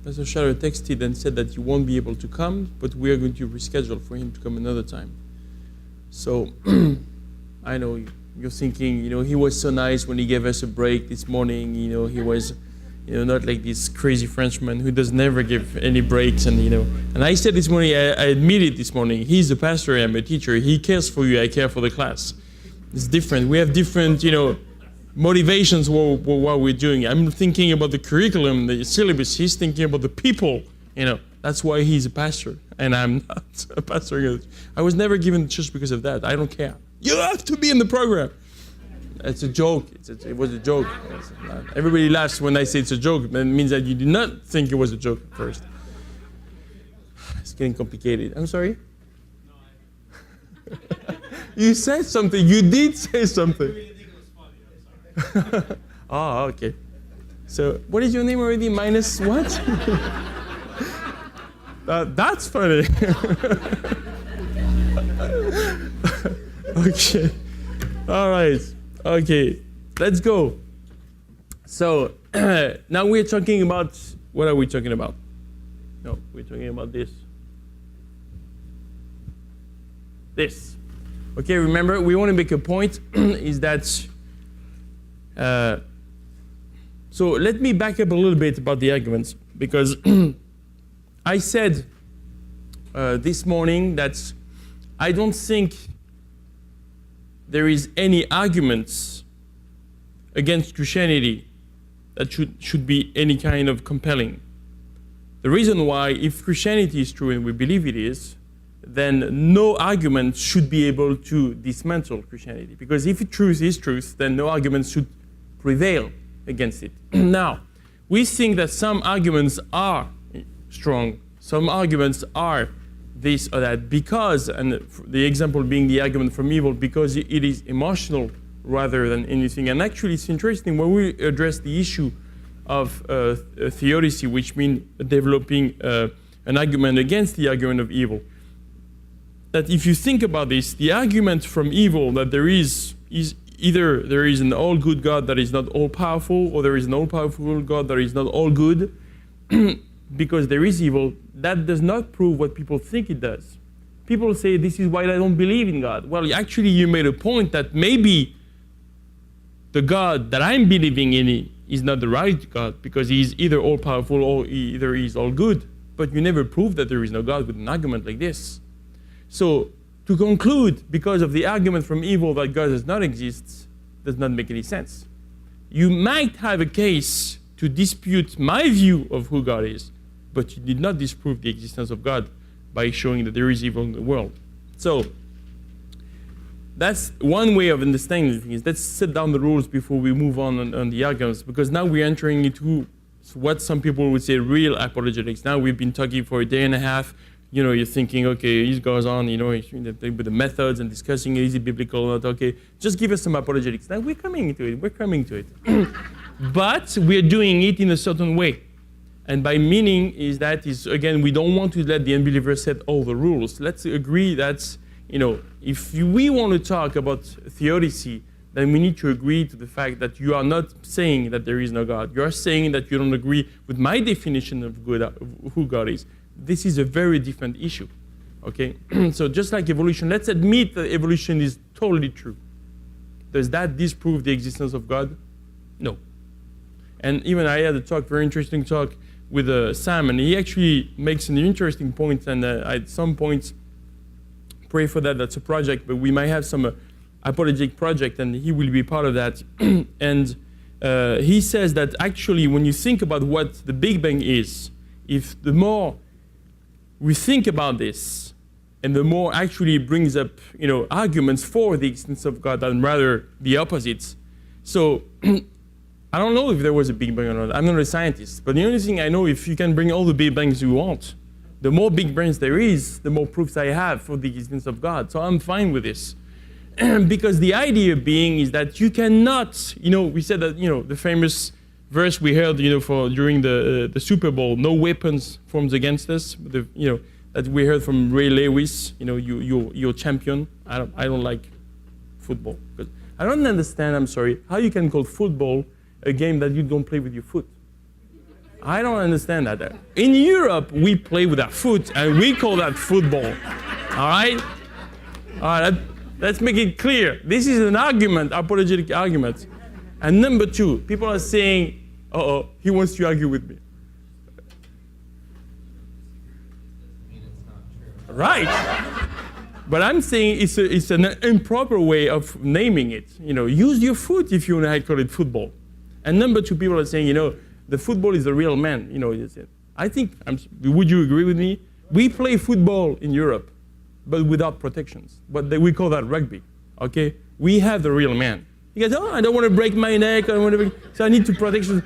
Pastor Shadow texted and said that he won't be able to come, but we are going to reschedule for him to come another time. So I know you're thinking, he was so nice when he gave us a break this morning. He was, not like this crazy Frenchman who does never give any breaks. And and I said this morning, I admitted this morning, he's a pastor, I'm a teacher. He cares for you, I care for the class. It's different. We have different, motivations for what we're doing. I'm thinking about the curriculum, the syllabus. He's thinking about the people. That's why he's a pastor, and I'm not a pastor. I was never given church because of that. I don't care. You have to be in the program. It's a joke. It was a joke. Everybody laughs when I say it's a joke. That means that you did not think it was a joke at first. It's getting complicated. I'm sorry? You said something. You did say something. Oh, okay. So, what is your name already? Minus what? That's funny. Okay. All right. Okay. Let's go. So, now we're talking about, what are we talking about? No, we're talking about this. This. Okay, remember, we want to make a point, is that, so let me back up a little bit about the arguments, because I said this morning that I don't think there is any arguments against Christianity that should be any kind of compelling. The reason why, if Christianity is true, and we believe it is, then no argument should be able to dismantle Christianity. Because if truth is truth, then no argument should prevail against it. Now, we think that some arguments are strong, some arguments are this or that, because, and the example being the argument from evil, because it is emotional rather than anything. And actually, it's interesting when we address the issue of theodicy, which means developing an argument against the argument of evil, that if you think about this, the argument from evil that there is either there is an all-good God that is not all-powerful, or there is an all-powerful God that is not all-good, because there is evil, that does not prove what people think it does. People say, this is why I don't believe in God. Well, actually, you made a point that maybe the God that I'm believing in is not the right God, because he's either all-powerful or either he's all-good. But you never proved that there is no God with an argument like this. So, to conclude, because of the argument from evil that God does not exist, does not make any sense. You might have a case to dispute my view of who God is, but you did not disprove the existence of God by showing that there is evil in the world. So, that's one way of understanding things. Let's set down the rules before we move on the arguments, because now we're entering into what some people would say real apologetics. Now we've been talking for a day and a half. You're thinking, okay, he goes on, with the methods and discussing is it biblical or not. Okay, just give us some apologetics. Now we're coming to it. But we're doing it in a certain way. And by meaning is again, we don't want to let the unbeliever set all the rules. Let's agree that, if we want to talk about theodicy, then we need to agree to the fact that you are not saying that there is no God. You are saying that you don't agree with my definition of who God is. This is a very different issue, okay? So just like evolution, let's admit that evolution is totally true. Does that disprove the existence of God? No. And even I had a very interesting talk with Sam, and he actually makes an interesting point, and at some points, pray for that. That's a project, but we might have some apologetic project, and he will be part of that. And he says that actually, when you think about what the Big Bang is, if the more we think about this, and the more actually brings up, arguments for the existence of God, and rather the opposites. So, I don't know if there was a Big Bang or not. I'm not a scientist, but the only thing I know, if you can bring all the Big Bangs you want, the more Big Bangs there is, the more proofs I have for the existence of God. So I'm fine with this. Because the idea being is that you cannot, we said that, the famous verse we heard, during the Super Bowl, no weapons formed against us, that we heard from Ray Lewis, your champion. I don't like football. Because I don't understand, I'm sorry, how you can call football a game that you don't play with your foot. I don't understand that. In Europe, we play with our foot, and we call that football. All right? All right, let's make it clear. This is an argument, apologetic argument. And number two, people are saying, uh-oh, he wants to argue with me. Right. But I'm saying it's an improper way of naming it. Use your foot if you want to call it football. And number two, people are saying, the football is the real man. I think, would you agree with me? We play football in Europe, but without protections. But we call that rugby, okay? We have the real man. He goes, I don't want to break my neck, so I need to protection.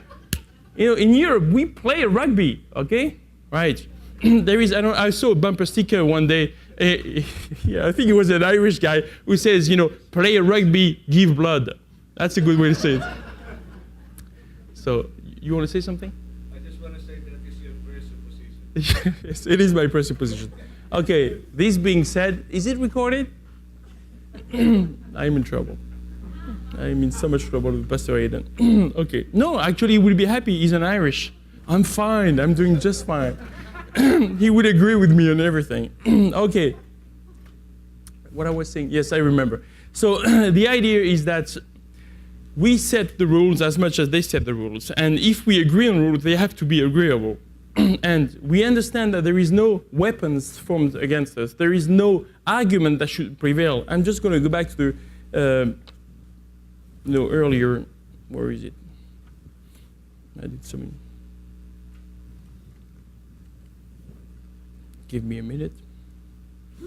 In Europe, we play rugby, okay? Right. I saw a bumper sticker one day. I think it was an Irish guy who says, play rugby, give blood. That's a good way to say it. So, you want to say something? I just want to say that is your presupposition. Yes, it is my presupposition. Okay, this being said, is it recorded? I'm in trouble. I'm in so much trouble with Pastor Aiden. Okay, no, actually, he will be happy. He's an Irish. I'm fine. I'm doing just fine. He would agree with me on everything. Okay. What I was saying, yes, I remember. So the idea is that we set the rules as much as they set the rules. And if we agree on rules, they have to be agreeable. And we understand that there is no weapons formed against us. There is no argument that should prevail. I'm just going to go back to the, earlier, where is it? I did so many. Give me a minute. I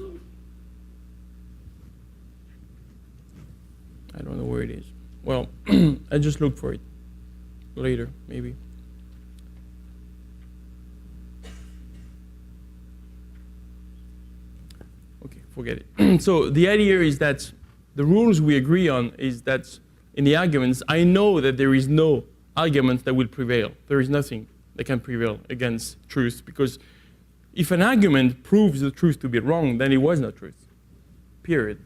don't know where it is. Well, I just look for it later, maybe. Okay, forget it. So the idea is that the rules we agree on is that in the arguments, I know that there is no argument that will prevail. There is nothing that can prevail against truth, because if an argument proves the truth to be wrong, then it was not truth, period.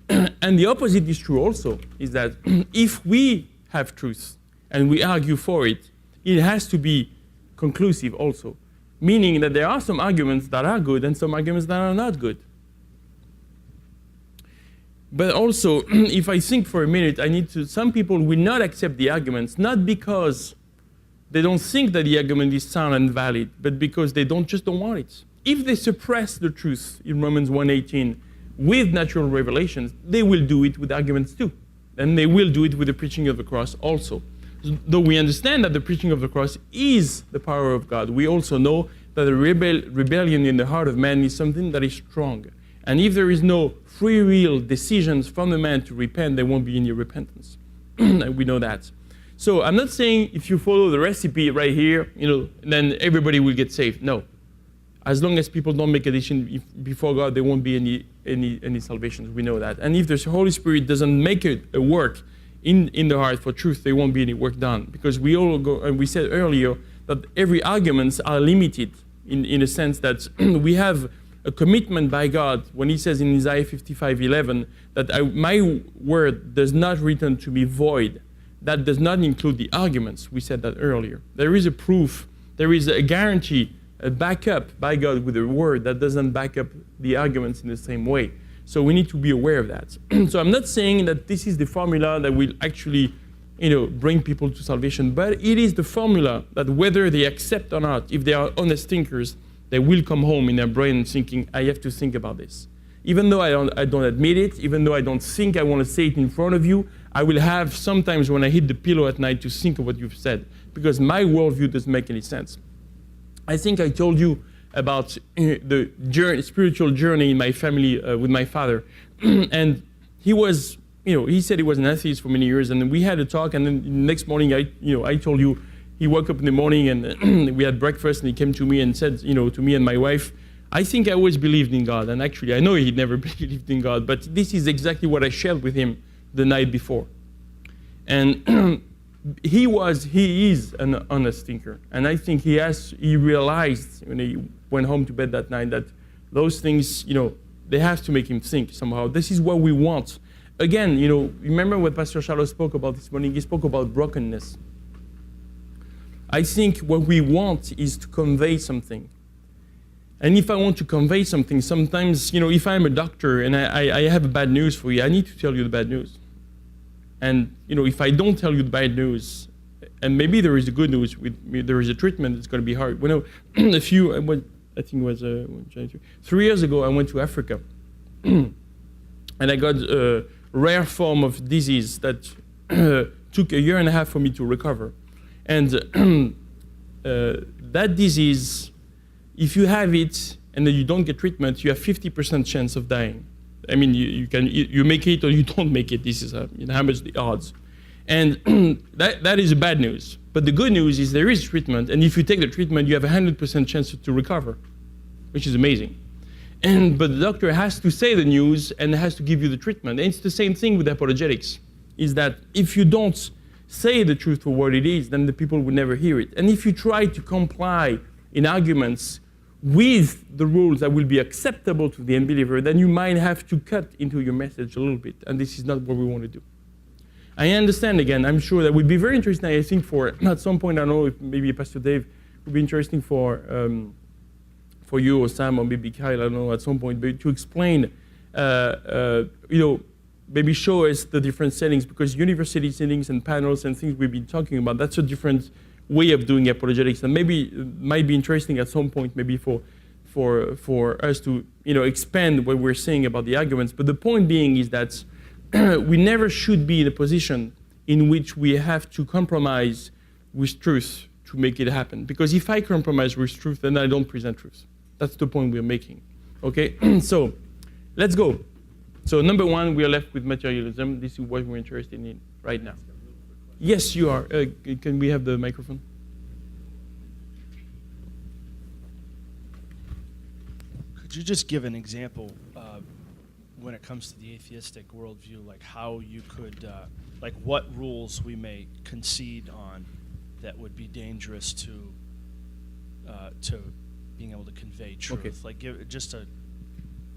And the opposite is true also, is that if we have truth and we argue for it, it has to be conclusive also, meaning that there are some arguments that are good and some arguments that are not good. But also, if I think for a minute, some people will not accept the arguments, not because they don't think that the argument is sound and valid, but because they just don't want it. If they suppress the truth in Romans 1:18 with natural revelations, they will do it with arguments too. And they will do it with the preaching of the cross also. Though we understand that the preaching of the cross is the power of God, we also know that the rebellion in the heart of man is something that is strong. And if there is no free will decisions from the man to repent, there won't be any repentance. And we know that. So I'm not saying if you follow the recipe right here, then everybody will get saved. No. As long as people don't make a decision before God, there won't be any salvations. We know that. And if the Holy Spirit doesn't make a work in the heart for truth, there won't be any work done. Because we all go, and we said earlier that every arguments are limited in a sense that we have a commitment by God when He says in Isaiah 55:11 that my word does not return to me void. That does not include the arguments. We said that earlier. There is a proof. There is a guarantee, a backup by God with a word that doesn't back up the arguments in the same way. So we need to be aware of that. So I'm not saying that this is the formula that will actually, bring people to salvation, but it is the formula that whether they accept or not, if they are honest thinkers, they will come home in their brain thinking, I have to think about this. Even though I don't admit it, even though I don't think I want to say it in front of you, I will have sometimes when I hit the pillow at night to think of what you've said, because my worldview doesn't make any sense. I think I told you about the spiritual journey in my family with my father. And he was, he said he was an atheist for many years, and then we had a talk, and then the next morning, I told you, he woke up in the morning and we had breakfast, and he came to me and said, to me and my wife, I think I always believed in God. And actually, I know he never believed in God, but this is exactly what I shared with him the night before. And he is an honest thinker. And I think he realized when he went home to bed that night that those things, they have to make him think somehow. This is what we want. Again, remember what Pastor Charles spoke about this morning? He spoke about brokenness. I think what we want is to convey something. And if I want to convey something, sometimes, if I'm a doctor and I have bad news for you, I need to tell you the bad news. And, if I don't tell you the bad news, and maybe there is the good news, there is a treatment, it's going to be hard. I think it was 3 years ago, I went to Africa. And I got a rare form of disease that took 1.5 years for me to recover. And that disease, if you have it and then you don't get treatment, you have 50% chance of dying. I mean, you make it or you don't make it. This is how much the odds. And that is bad news. But the good news is there is treatment, and if you take the treatment, you have a 100% chance to recover, which is amazing. But the doctor has to say the news and has to give you the treatment. And it's the same thing with apologetics, is that if you don't say the truth for what it is, then the people will never hear it. And if you try to comply in arguments with the rules that will be acceptable to the unbeliever, then you might have to cut into your message a little bit. And this is not what we want to do. I understand, again, I'm sure that would be very interesting, I think, at some point, I don't know if maybe Pastor Dave would be interesting for you or Sam or maybe Kyle, I don't know, at some point, but to explain, maybe show us the different settings, because university settings and panels and things we've been talking about, that's a different way of doing apologetics, and maybe it might be interesting at some point, maybe for us to expand what we're saying about the arguments. But the point being is that we never should be in a position in which we have to compromise with truth to make it happen. Because if I compromise with truth, then I don't present truth. That's the point we're making. Okay, so let's go. So number one, we are left with materialism. This is what we're interested in right now. Yes, you are. Can we have the microphone? Could you just give an example when it comes to the atheistic worldview, like how you could, like what rules we may concede on that would be dangerous to being able to convey truth? Okay. Like give just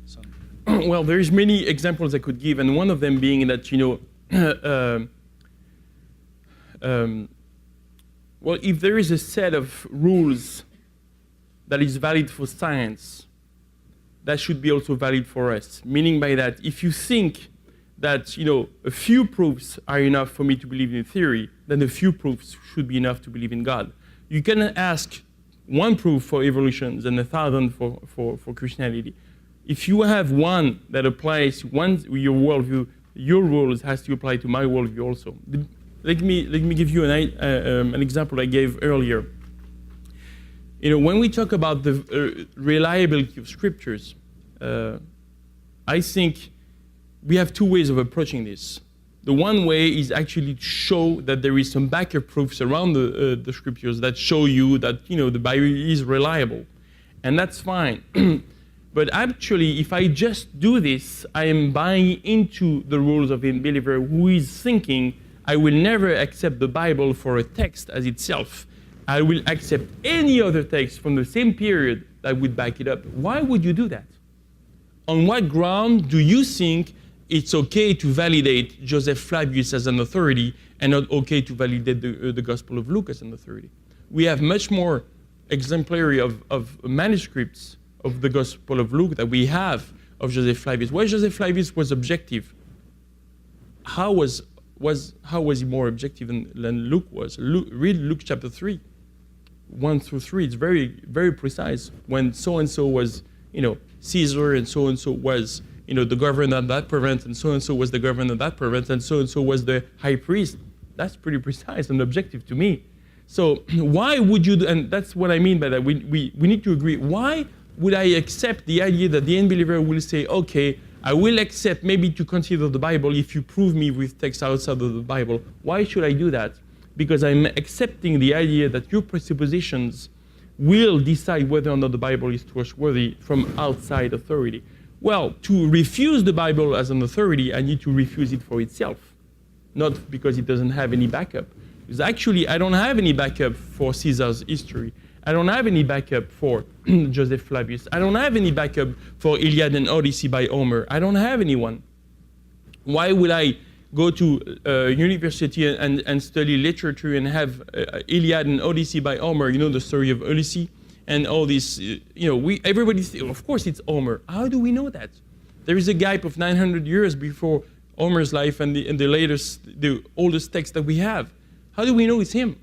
some. Well, there's many examples I could give, and one of them being that well, if there is a set of rules that is valid for science, that should be also valid for us. Meaning by that, if you think that a few proofs are enough for me to believe in theory, then a few proofs should be enough to believe in God. You cannot ask one proof for evolution and 1,000 for Christianity. If you have one that applies your worldview, your rules has to apply to my worldview also. Let me give you an example I gave earlier. When we talk about the reliability of scriptures, I think we have two ways of approaching this. The one way is actually to show that there is some backup proofs around the scriptures that show you that the Bible is reliable, and that's fine. But actually, if I just do this, I am buying into the rules of the unbeliever who is thinking, I will never accept the Bible for a text as itself. I will accept any other text from the same period that would back it up. Why would you do that? On what ground do you think it's okay to validate Joseph Flavius as an authority and not okay to validate the Gospel of Luke as an authority? We have much more exemplary of manuscripts of the Gospel of Luke that we have of Joseph Flavius. Why Joseph Flavius was objective? How was he more objective than Luke was? Read Luke chapter 3, 1 through 3. It's very, very precise. When so-and-so was, Caesar, and so-and-so was, the governor of that province, and so-and-so was the governor of that province, and so-and-so was the high priest. That's pretty precise and objective to me. So why would you, and that's what I mean by that. We need to agree. Why would I accept the idea that the unbeliever will say, okay, I will accept maybe to consider the Bible if you prove me with texts outside of the Bible? Why should I do that? Because I'm accepting the idea that your presuppositions will decide whether or not the Bible is trustworthy from outside authority. Well, to refuse the Bible as an authority, I need to refuse it for itself, not because it doesn't have any backup. Because actually, I don't have any backup for Caesar's history. I don't have any backup for Joseph Flavius. I don't have any backup for Iliad and Odyssey by Homer. I don't have anyone. Why would I go to university and study literature and have Iliad and Odyssey by Homer, the story of Ulysses, and all this, everybody, of course it's Homer. How do we know that? There is a gap of 900 years before Homer's life and the oldest text that we have. How do we know it's him?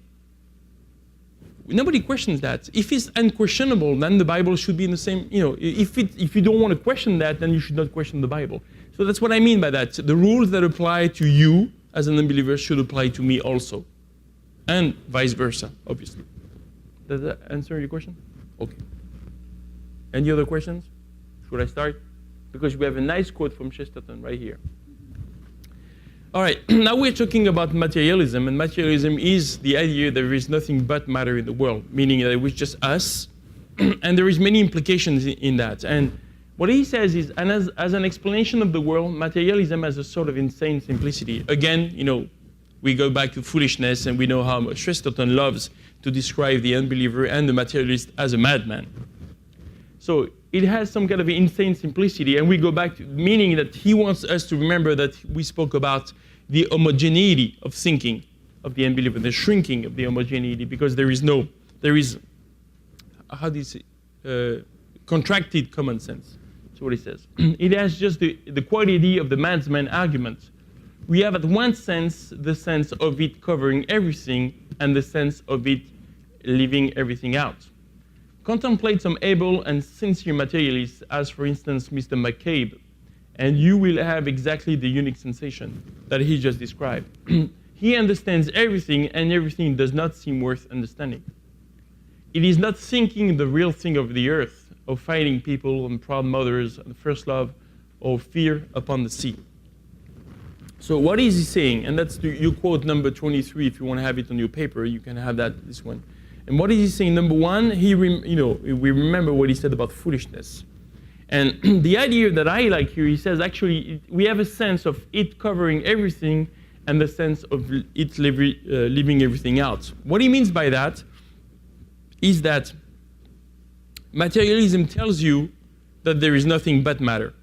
Nobody questions that. If it's unquestionable, then the Bible should be in the same, if you don't want to question that, then you should not question the Bible. So that's what I mean by that. The rules that apply to you as an unbeliever should apply to me also. And vice versa, obviously. Does that answer your question? Okay. Any other questions? Should I start? Because we have a nice quote from Chesterton right here. All right, now we're talking about materialism, and materialism is the idea that there is nothing but matter in the world, meaning that it was just us, and there is many implications in that. And what he says is, and as an explanation of the world, materialism has a sort of insane simplicity. Again, we go back to foolishness, and we know how Chesterton loves to describe the unbeliever and the materialist as a madman. So it has some kind of insane simplicity, and we go back to meaning that he wants us to remember that we spoke about the homogeneity of thinking of the unbeliever, the shrinking of the homogeneity, because there is how do you say, contracted common sense. That's what he says. It has just the quality of the madman argument. We have at one sense the sense of it covering everything and the sense of it leaving everything out. Contemplate some able and sincere materialists, as for instance Mr. McCabe, and you will have exactly the unique sensation that he just described. He understands everything, and everything does not seem worth understanding. It is not thinking the real thing of the earth, of fighting people and proud mothers and first love, or fear upon the sea. So what is he saying? And that's your quote number 23. If you want to have it on your paper, you can have this one. And what is he saying? Number one, we remember what he said about foolishness. And the idea that I like here, he says, actually, we have a sense of it covering everything and the sense of it leaving everything out. What he means by that is that materialism tells you that there is nothing but matter.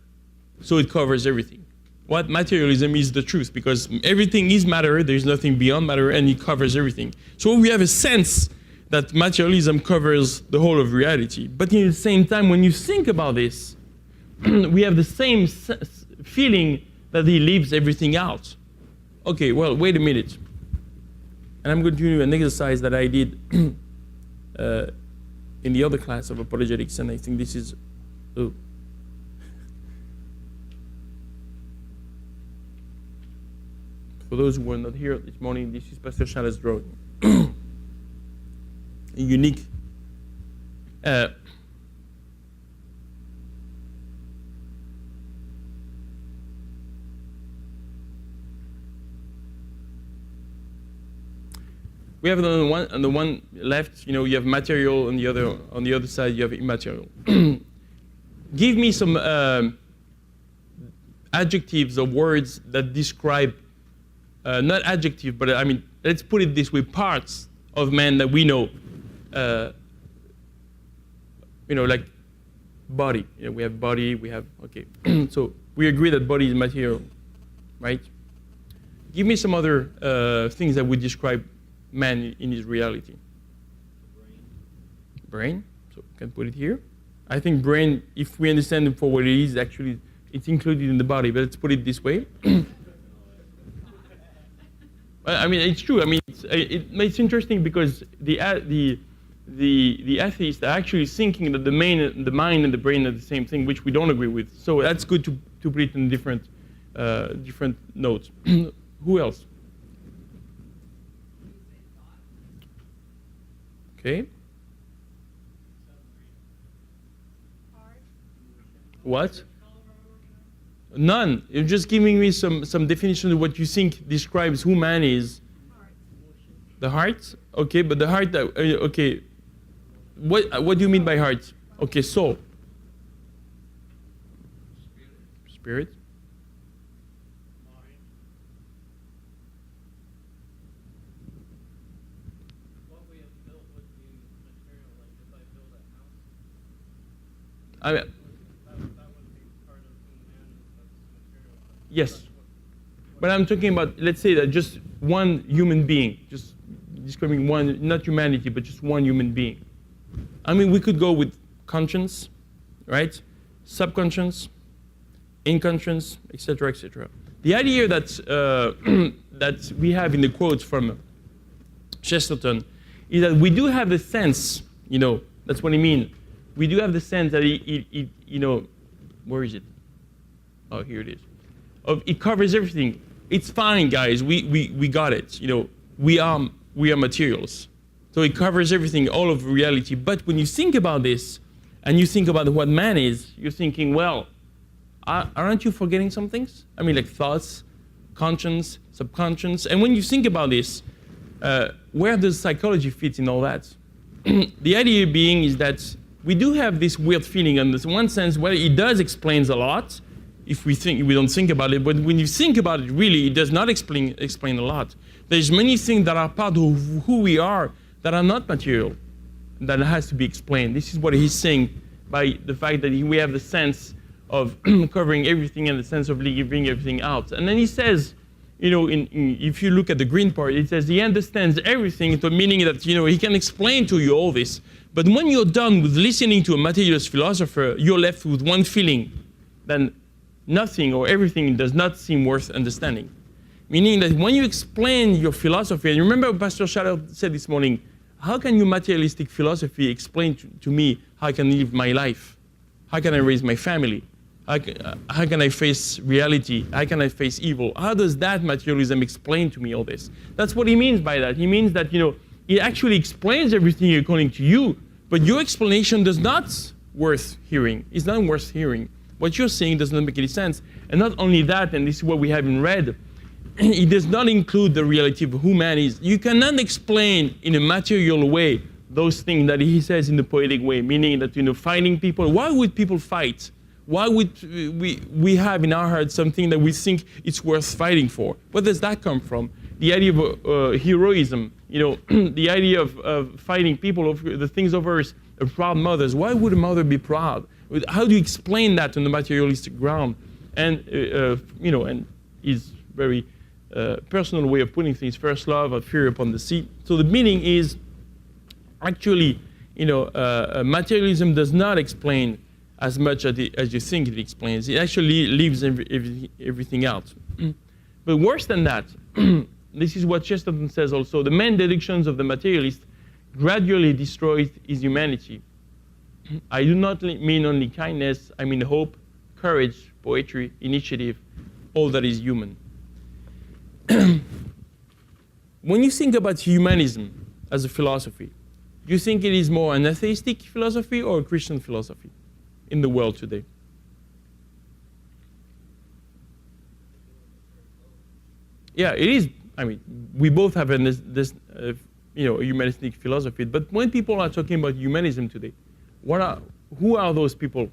So it covers everything. What materialism is the truth, because everything is matter, there's nothing beyond matter, and it covers everything. So we have a sense that materialism covers the whole of reality. But in the same time, when you think about this, we have the same feeling that he leaves everything out. Okay, well, wait a minute. And I'm going to do an exercise that I did in the other class of apologetics, and I think this is... Oh. For those who were not here this morning, this is Pastor Shala's drawing. Unique. We have on the one left, you have material, and on the other side you have immaterial. Give me some adjectives or words that describe, not adjective, but let's put it this way, parts of man that we know. Like body. We have body, okay. So we agree that body is material, right? Give me some other things that would describe man in his reality. Brain, so we can put it here. I think brain, if we understand it for what it is, actually it's included in the body, but let's put it this way. It's true. It's interesting because the atheists are actually thinking that the mind and the brain are the same thing, which we don't agree with. So that's good to put it in different notes. Who else? Okay. What? None. You're just giving me some definition of what you think describes who man is. The heart? Okay, but the heart, okay. What do you mean by heart? Okay, soul. Spirit. What we have built would be material, like if I build a house. I mean, That would be part of who man is, that's material. yes. but I'm talking about, let's say that just one human being, just describing one, not humanity, but just one human being. I mean, we could go with conscience, right? Subconscious, inconscious, etc., etc. The idea that that we have in the quote from Chesterton is that we do have the sense, that's what I mean. We do have the sense that where is it? Oh, here it is. It covers everything. It's fine, guys. We got it. We are materials. So it covers everything, all of reality. But when you think about this, and you think about what man is, you're thinking, well, aren't you forgetting some things? I mean, like thoughts, conscience, subconscious. And when you think about this, where does psychology fit in all that? The idea being is that we do have this weird feeling in this one sense, well, it does explain a lot if we don't think about it, but when you think about it, really, it does not explain a lot. There's many things that are part of who we are that are not material, that has to be explained. This is what he's saying by the fact that we have the sense of covering everything and the sense of leaving everything out. And then he says, if you look at the green part, it says he understands everything, to meaning that he can explain to you all this. But when you're done with listening to a materialist philosopher, you're left with one feeling, then nothing or everything does not seem worth understanding. Meaning that when you explain your philosophy, and remember what Pastor Shadow said this morning, how can your materialistic philosophy explain to me how I can live my life? How can I raise my family? How can I face reality? How can I face evil? How does that materialism explain to me all this? That's what he means by that. He means that, it actually explains everything according to you, but your explanation does not worth hearing. It's not worth hearing. What you're saying does not make any sense. And not only that, and this is what we have in red, it does not include the reality of who man is. You cannot explain in a material way those things that he says in the poetic way, meaning that, fighting people. Why would people fight? Why would we have in our hearts something that we think it's worth fighting for? Where does that come from? The idea of heroism, the idea of fighting people, of the things of earth, proud mothers. Why would a mother be proud? How do you explain that on the materialistic ground? And, and his very personal way of putting things, first love, a fear upon the sea. So the meaning is actually, materialism does not explain as much as you think it explains. It actually leaves everything out. But worse than that, this is what Chesterton says also, the main deductions of the materialist gradually destroys his humanity. I do not mean only kindness, I mean hope, courage, poetry, initiative, all that is human. When you think about humanism as a philosophy, do you think it is more an atheistic philosophy or a Christian philosophy in the world today? Yeah, it is. I mean, we both have this humanistic philosophy. But when people are talking about humanism today, who are those people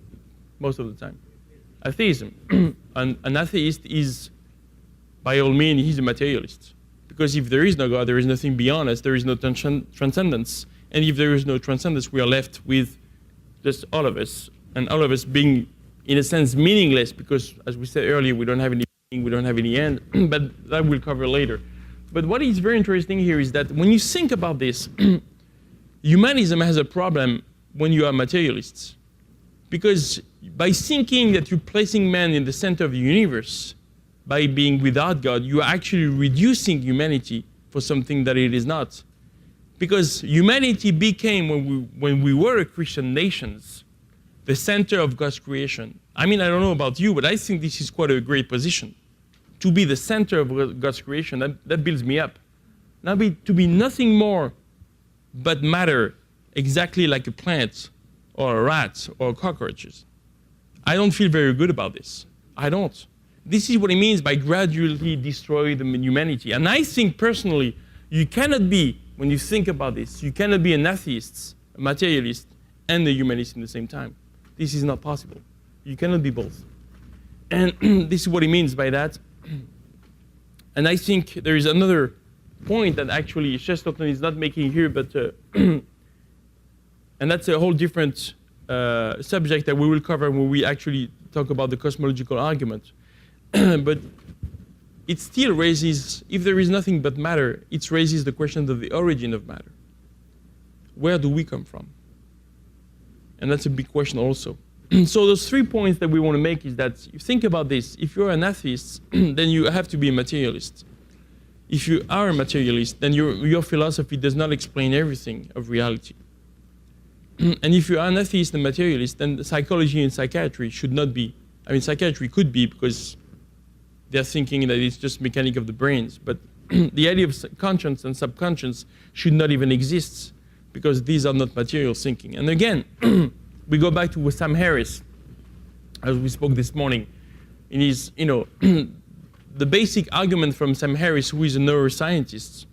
most of the time? Atheism. An atheist is, by all means, he's a materialist. Because if there is no God, there is nothing beyond us, there is no transcendence. And if there is no transcendence, we are left with just all of us. And all of us being, in a sense, meaningless, because, as we said earlier, we don't have any beginning, we don't have any end. But that we'll cover later. But what is very interesting here is that when you think about this, humanism has a problem when you are materialists. Because by thinking that you're placing man in the center of the universe, by being without God, you are actually reducing humanity for something that it is not. Because humanity became, when we were a Christian nations, the center of God's creation. I mean, I don't know about you, but I think this is quite a great position. To be the center of God's creation, that builds me up. Now, to be nothing more but matter, exactly like a plant or a rat or cockroaches. I don't feel very good about this. I don't. This is what it means by gradually destroying the humanity. And I think personally, you cannot be, when you think about this, you cannot be an atheist, a materialist, and a humanist in the same time. This is not possible. You cannot be both. And this is what he means by that. And I think there is another point that actually Chesterton is not making here, but and that's a whole different subject that we will cover when we actually talk about the cosmological argument. But it still raises, if there is nothing but matter, it raises the question of the origin of matter. Where do we come from? And that's a big question also. So those 3 points that we want to make is that, you think about this, if you're an atheist, then you have to be a materialist. If you are a materialist, then your philosophy does not explain everything of reality. And if you are an atheist and materialist, then psychology and psychiatry should not be. I mean, psychiatry could be, because they're thinking that it's just mechanic of the brains. But the idea of conscience and subconscious should not even exist, because these are not material thinking. And again, we go back to Sam Harris, as we spoke this morning. In his, the basic argument from Sam Harris, who is a neuroscientist,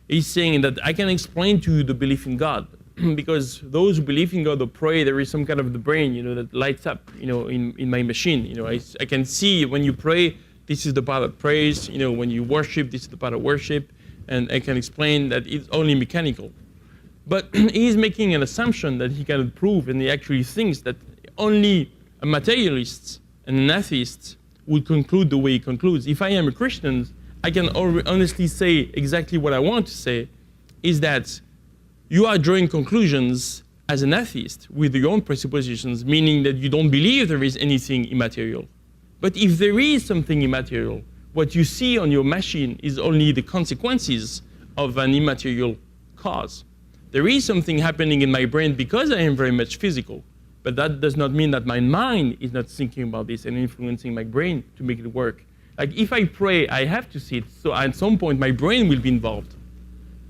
is saying that I can explain to you the belief in God, because those who believe in God or pray, there is some kind of the brain, that lights up, in my machine. I can see when you pray, this is the part of praise. When you worship, this is the part of worship, and I can explain that it's only mechanical. But he's making an assumption that he cannot prove, and he actually thinks that only a materialist and an atheist would conclude the way he concludes. If I am a Christian, I can honestly say exactly what I want to say, is that you are drawing conclusions as an atheist with your own presuppositions, meaning that you don't believe there is anything immaterial. But if there is something immaterial, what you see on your machine is only the consequences of an immaterial cause. There is something happening in my brain because I am very much physical, but that does not mean that my mind is not thinking about this and influencing my brain to make it work. Like if I pray, I have to see it, so at some point my brain will be involved.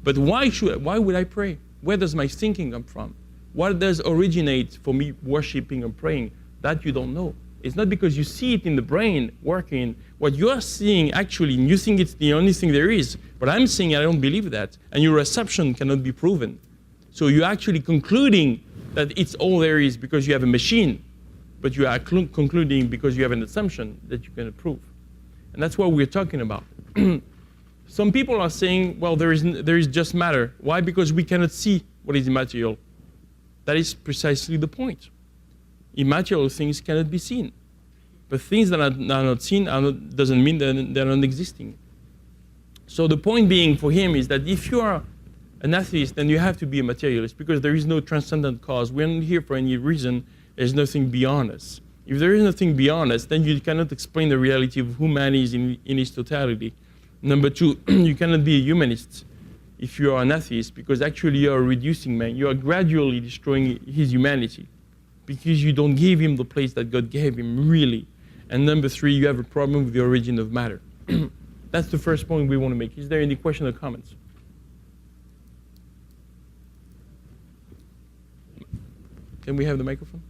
But why would I pray? Where does my thinking come from? What does originate for me worshiping and praying? That you don't know. It's not because you see it in the brain working. What you are seeing actually, and you think it's the only thing there is, but I'm saying I don't believe that, and your assumption cannot be proven. So you're actually concluding that it's all there is because you have a machine, but you are concluding because you have an assumption that you can prove. And that's what we're talking about. Some people are saying, well, there is just matter. Why? Because we cannot see what is immaterial. That is precisely the point. Immaterial things cannot be seen. But things that are not seen doesn't mean that they're not existing. So the point being for him is that if you are an atheist, then you have to be a materialist, because there is no transcendent cause. We're not here for any reason. There's nothing beyond us. If there is nothing beyond us, then you cannot explain the reality of who man is in its totality. Number two, you cannot be a humanist if you are an atheist, because actually you are reducing man. You are gradually destroying his humanity, because you don't give him the place that God gave him, really. And number three, you have a problem with the origin of matter. That's the first point we want to make. Is there any question or comments? Can we have the microphone?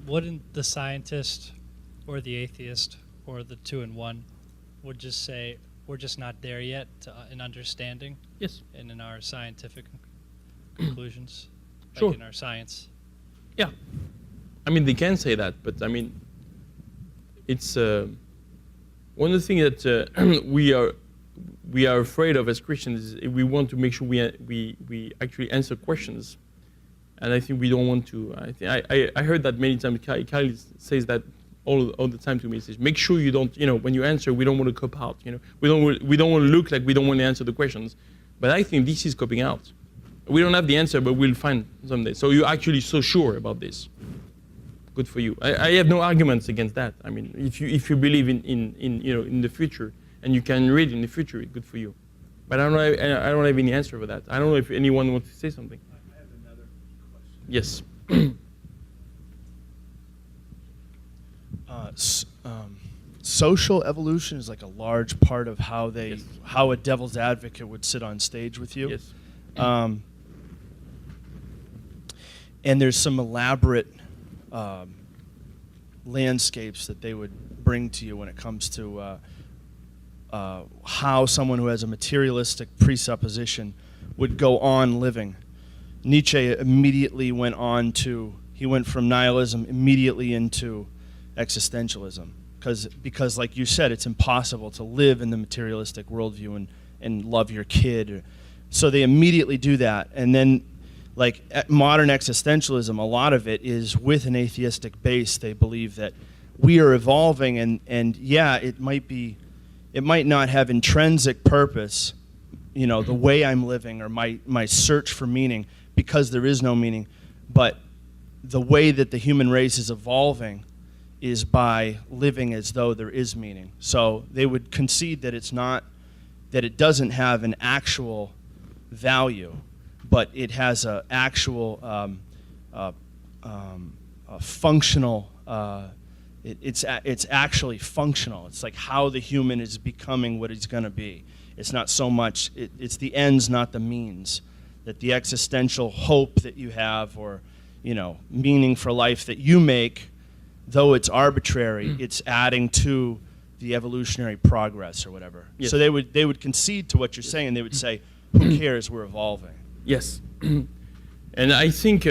Wouldn't the scientist or the atheist or the two in one would just say, we're just not there yet in understanding? Yes. And in our scientific conclusions? Sure. Like in our science? Yeah. I mean, they can say that, but I mean, it's one of the things that we are afraid of as Christians is we want to make sure we actually answer questions. And I think we don't want to. I heard that many times. Kyle says that all the time to me. He says, make sure you don't, when you answer, we don't want to cop out. We don't want to look like we don't want to answer the questions. But I think this is coping out. We don't have the answer, but we'll find someday. So you're actually so sure about this. Good for you. I have no arguments against that. I mean, if you believe in the future and you can read in the future, good for you. But I don't have any answer for that. I don't know if anyone wants to say something. Yes. Social evolution is like a large part of how how a devil's advocate would sit on stage with you. Yes. And there's some elaborate landscapes that they would bring to you when it comes to how someone who has a materialistic presupposition would go on living. Nietzsche immediately went from nihilism immediately into existentialism, because like you said, it's impossible to live in the materialistic worldview and love your kid. So they immediately do that, and then like modern existentialism, a lot of it is with an atheistic base. They believe that we are evolving, and yeah, it might not have intrinsic purpose, you know, the way I'm living or my search for meaning, because there is no meaning, but the way that the human race is evolving is by living as though there is meaning. So they would concede that it doesn't have an actual value, but it has an actual functional. It's actually functional. It's like how the human is becoming what he's going to be. It's not so much. It's the ends, not the means. That the existential hope that you have, or meaning for life that you make, though it's arbitrary, it's adding to the evolutionary progress or whatever. Yes. So they would concede to what you're saying. They would say, "Who cares? We're evolving." Yes, and I think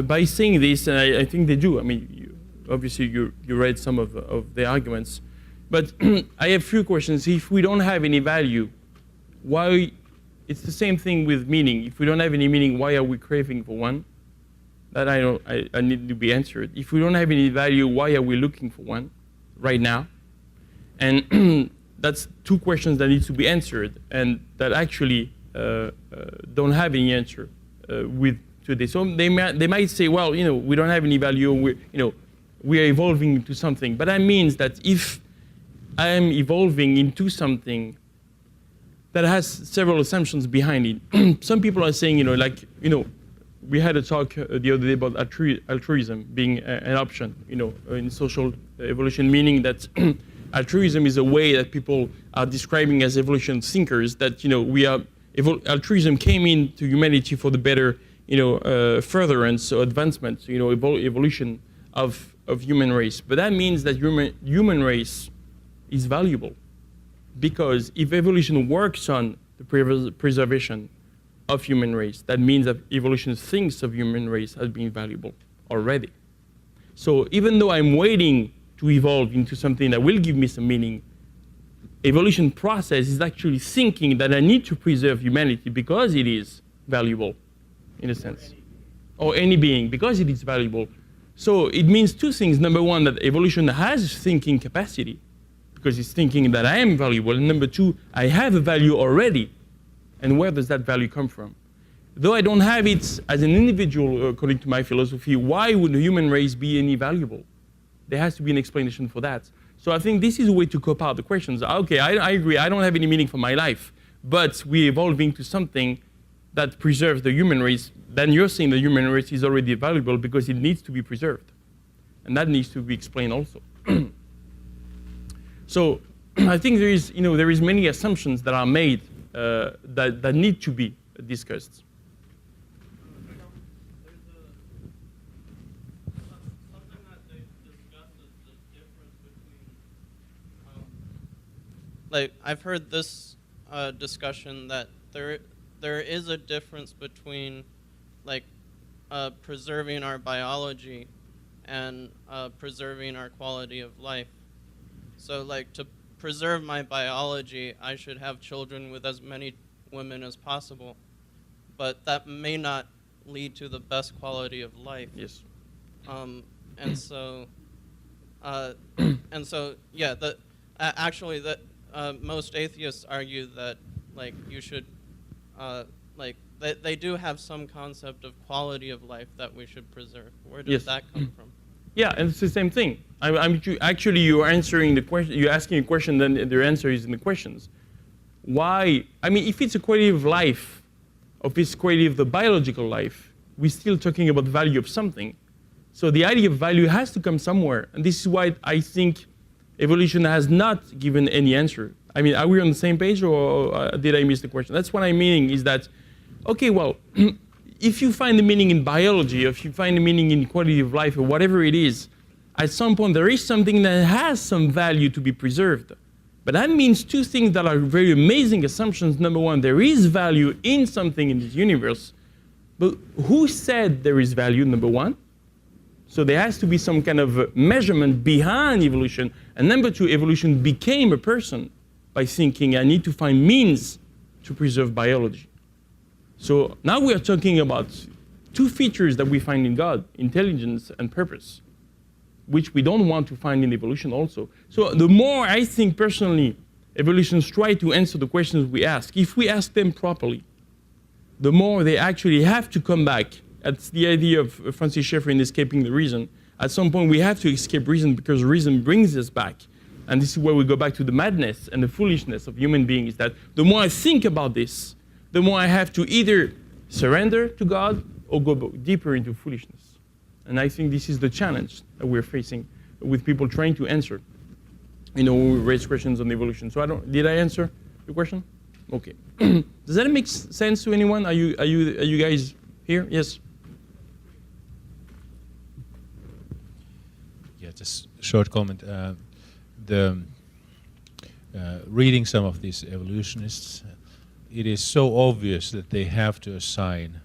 by saying this, and I think they do. I mean, obviously you read some of the arguments, but I have few questions. If we don't have any value, why? It's the same thing with meaning. If we don't have any meaning, why are we craving for one? That I need to be answered. If we don't have any value, why are we looking for one right now? And that's two questions that need to be answered, and that actually don't have any answer with today. So they might say, well, we don't have any value. We are evolving into something. But that means that if I am evolving into something that has several assumptions behind it. Some people are saying, we had a talk the other day about altruism being an option, in social evolution, meaning that altruism is a way that people are describing as evolution thinkers, that, altruism came into humanity for the better, furtherance or advancement, evolution of human race. But that means that human race is valuable. Because if evolution works on the preservation of human race, that means that evolution thinks of human race as being valuable already. So even though I'm waiting to evolve into something that will give me some meaning, evolution process is actually thinking that I need to preserve humanity because it is valuable, in a sense. Or any being, because it is valuable. So it means two things. Number one, that evolution has thinking capacity, because it's thinking that I am valuable. And number two, I have a value already. And where does that value come from? Though I don't have it as an individual, according to my philosophy, why would the human race be any valuable? There has to be an explanation for that. So I think this is a way to cope out the questions. Okay, I agree, I don't have any meaning for my life, but we're evolving to something that preserves the human race. Then you're saying the human race is already valuable because it needs to be preserved. And that needs to be explained also. So I think there is many assumptions that are made that need to be discussed. Something that they discuss is the difference between, like I've heard this discussion that there is a difference between like preserving our biology and preserving our quality of life. So like to preserve my biology, I should have children with as many women as possible. But that may not lead to the best quality of life. Yes. And so yeah, actually most atheists argue that like you should they do have some concept of quality of life that we should preserve. Where does that come from? Yeah, and it's the same thing. Actually, you're answering the question. You're asking a question, then the answer is in the questions. Why? I mean, if it's a quality of life, or if it's quality of the biological life, we're still talking about value of something. So the idea of value has to come somewhere, and this is why I think evolution has not given any answer. I mean, are we on the same page, or did I miss the question? That's what I'm meaning is that, okay, well, if you find the meaning in biology, or if you find the meaning in quality of life, or whatever it is, at some point there is something that has some value to be preserved. But that means two things that are very amazing assumptions. Number one, there is value in something in this universe. But who said there is value, number one? So there has to be some kind of measurement behind evolution. And number two, evolution became a person by thinking, I need to find means to preserve biology. So now we are talking about two features that we find in God, intelligence and purpose, which we don't want to find in evolution also. So the more I think personally, evolutionists try to answer the questions we ask, if we ask them properly, the more they actually have to come back. That's the idea of Francis Schaeffer in Escaping the Reason. At some point, we have to escape reason because reason brings us back. And this is where we go back to the madness and the foolishness of human beings, that the more I think about this, the more I have to either surrender to God or go deeper into foolishness. And I think this is the challenge that we're facing with people trying to answer, when we raise questions on evolution. So did I answer the question? Okay. Does that make sense to anyone? Are you guys here? Yes. Yeah, just a short comment. Reading some of these evolutionists, it is so obvious that they have to assign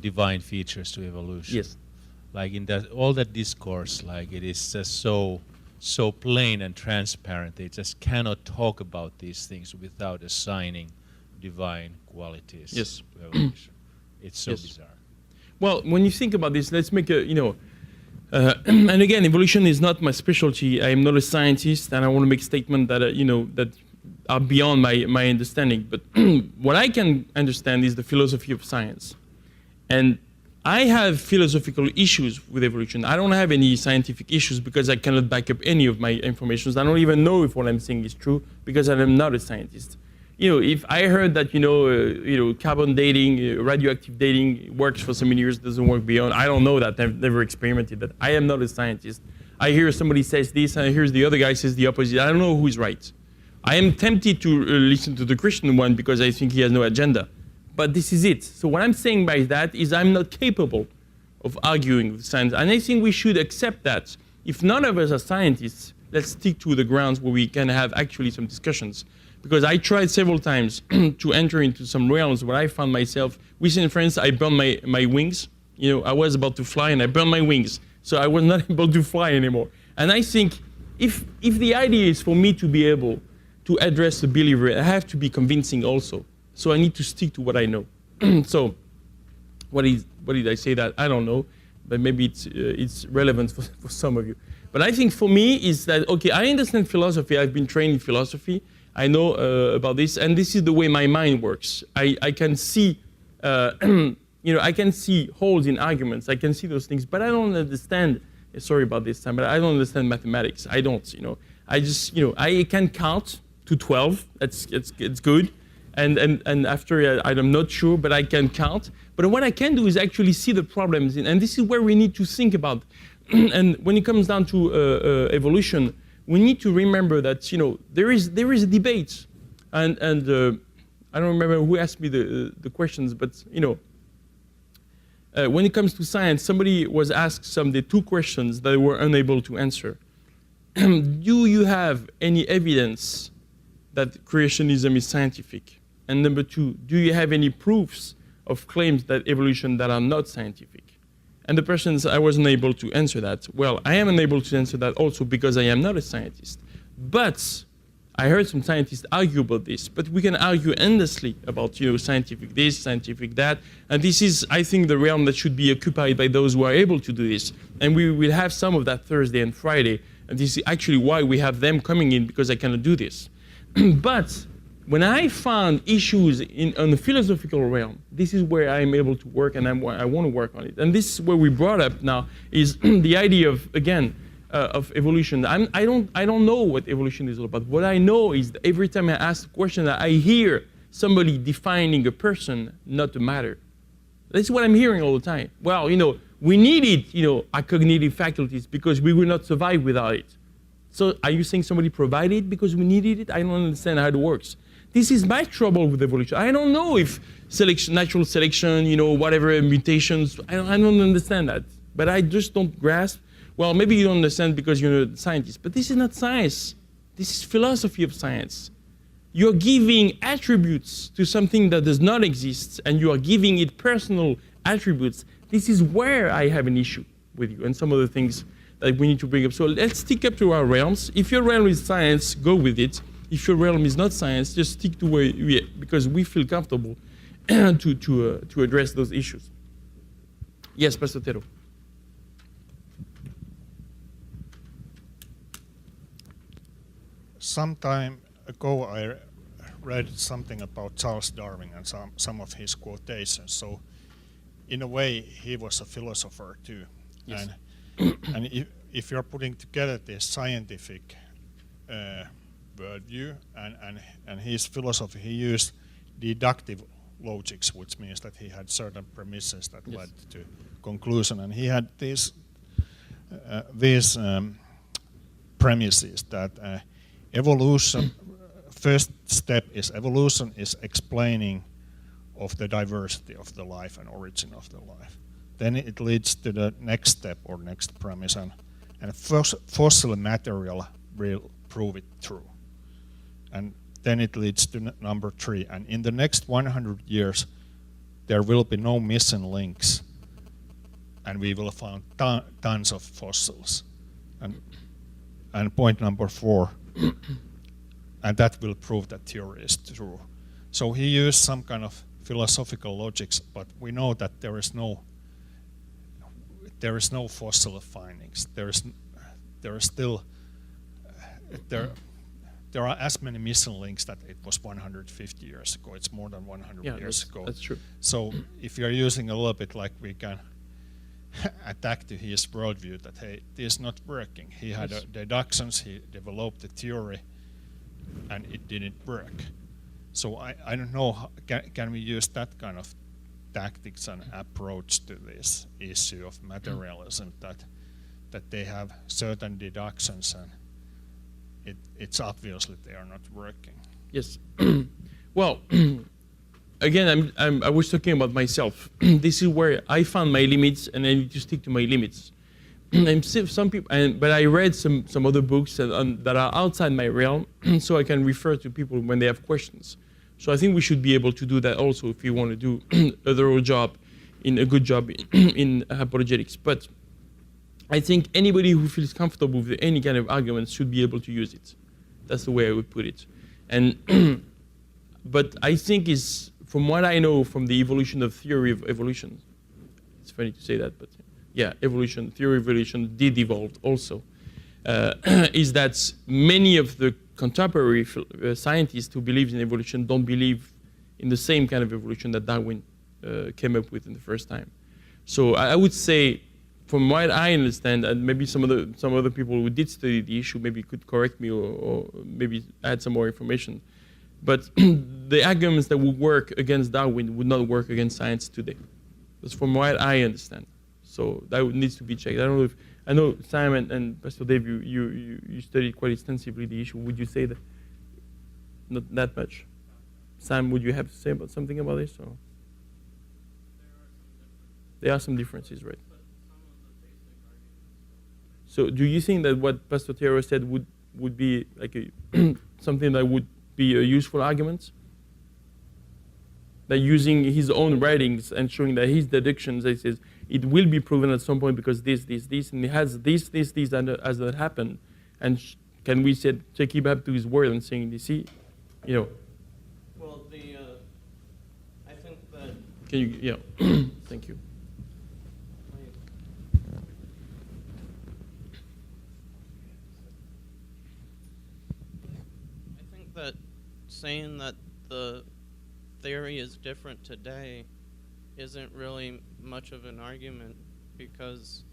divine features to evolution. Yes. Like in all that discourse, like it is just so plain and transparent. They just cannot talk about these things without assigning divine qualities Yes. to evolution. It's so Yes. bizarre. Well, when you think about this, let's make and again, evolution is not my specialty. I am not a scientist, and I want to make statements that that are beyond my understanding. But what I can understand is the philosophy of science, and I have philosophical issues with evolution. I don't have any scientific issues because I cannot back up any of my information. I don't even know if what I'm saying is true because I am not a scientist. If I heard that carbon dating, radioactive dating works for so many years, doesn't work beyond, I don't know that. I've never experimented that. I am not a scientist. I hear somebody says this, and I hear the other guy says the opposite. I don't know who's right. I am tempted to listen to the Christian one because I think he has no agenda. But this is it. So what I'm saying by that is I'm not capable of arguing with science. And I think we should accept that. If none of us are scientists, let's stick to the grounds where we can have actually some discussions. Because I tried several times to enter into some realms where I found myself. Recently, for instance, I burned my wings. I was about to fly and I burned my wings. So I was not able to fly anymore. And I think if the idea is for me to be able to address the believer, I have to be convincing also. So I need to stick to what I know. So what did I say that? I don't know. But maybe it's relevant for some of you. But I think for me is that, okay, I understand philosophy. I've been trained in philosophy. I know about this, and this is the way my mind works. I can see, I can see holes in arguments. I can see those things, but I don't understand. Sorry about this time, but I don't understand mathematics. I don't. I just, I can count to 12. It's good, and after I'm not sure, but I can count. But what I can do is actually see the problems, and this is where we need to think about. And when it comes down to evolution, we need to remember that there is a debate, and I don't remember who asked me the questions, but when it comes to science, somebody was asked someday 2 questions that they were unable to answer. Do you have any evidence that creationism is scientific? And number 2, do you have any proofs of claims that evolution that are not scientific? And the person said, I wasn't able to answer that. Well, I am unable to answer that also because I am not a scientist. But I heard some scientists argue about this, but we can argue endlessly about scientific this, scientific that. And this is, I think, the realm that should be occupied by those who are able to do this. And we will have some of that Thursday and Friday. And this is actually why we have them coming in, because I cannot do this. But when I found issues on the philosophical realm, this is where I'm able to work, and I want to work on it. And this is where we brought up now is the idea of, again, of evolution. I don't know what evolution is all about. What I know is that every time I ask a question, I hear somebody defining a person, not a matter. That's what I'm hearing all the time. Well, we needed, our cognitive faculties because we will not survive without it. So are you saying somebody provided it because we needed it? I don't understand how it works. This is my trouble with evolution. I don't know if natural selection, whatever mutations, I don't understand that. But I just don't grasp. Well, maybe you don't understand because you're a scientist, but this is not science. This is philosophy of science. You're giving attributes to something that does not exist, and you are giving it personal attributes. This is where I have an issue with you and some of the things that we need to bring up. So let's stick up to our realms. If your realm is science, go with it. if your realm is not science, just stick to where we, because we feel comfortable to address those issues. Yes, Pastor Tero. Some time ago, I read something about Charles Darwin and some of his quotations. So, in a way, he was a philosopher too. Yes. And if you're putting together this scientific worldview and his philosophy, he used deductive logics, which means that he had certain premises that led to conclusion, and he had these premises that evolution. First step is evolution is explaining of the diversity of the life and origin of the life. Then it leads to the next step or next premise, and fossil material will prove it true. And then it leads to number 3. And in the next 100 years, there will be no missing links, and we will find tons of fossils. And point number 4, and that will prove that theory is true. So he used some kind of philosophical logics, but we know that there is no fossil findings. There are as many missing links that it was 150 years ago. It's more than 100 years ago. That's true. So if you're using a little bit like we can attack to his worldview that, hey, this is not working. He had deductions, he developed a theory, and it didn't work. So I don't know, can we use that kind of tactics and approach to this issue of materialism, that they have certain deductions and it's obviously they are not working. Yes. Well, again, I was talking about myself. This is where I found my limits, and I need to stick to my limits. And some people, but I read some other books that are outside my realm, so I can refer to people when they have questions. So I think we should be able to do that also if we want to do a thorough job, a good job in apologetics. But I think anybody who feels comfortable with any kind of argument should be able to use it. That's the way I would put it. And but I think is, from what I know from the evolution of theory of evolution, it's funny to say that, but yeah, evolution, theory of evolution did evolve also, is that many of the contemporary scientists who believe in evolution don't believe in the same kind of evolution that Darwin came up with in the first time. So I would say, from what I understand, and maybe some other people who did study the issue maybe could correct me or maybe add some more information, but the arguments that would work against Darwin would not work against science today. That's from what I understand. So that needs to be checked. I know Simon and Pastor Dave, you studied quite extensively the issue. Would you say that? Not that much. Sam, would you have to say something about this? Or? There are some differences, right? So do you think that what Pastor Tero said would be like something that would be a useful argument? That using his own writings and showing that his deductions, he says, it will be proven at some point because this, and it has this, and as that happened. And can we take him up to his word and saying, you see, Well, I think that. Can you, thank you. I think that saying that the theory is different today isn't really much of an argument, because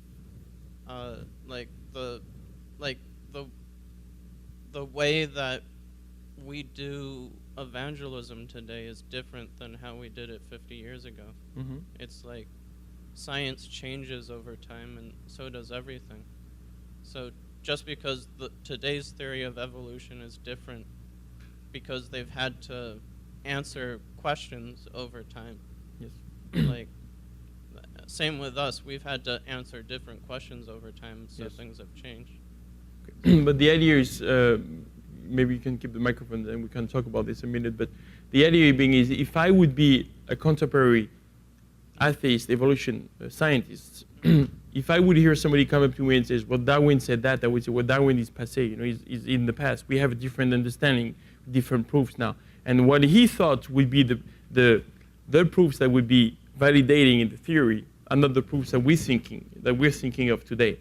the way that we do evangelism today is different than how we did it 50 years ago. Mm-hmm. It's like science changes over time, and so does everything. So just because today's theory of evolution is different because they've had to answer questions over time. Yes. Like, same with us. We've had to answer different questions over time, so Yes. things have changed. Okay. But the idea is, maybe you can keep the microphone and we can talk about this in a minute, but the idea being is, if I would be a contemporary atheist evolution scientist, if I would hear somebody come up to me and says, well, Darwin said that, I would say, well, Darwin is passé, he's in the past. We have a different understanding, different proofs now. And what he thought would be the proofs that would be validating in the theory are not the proofs that we're thinking of today. Right.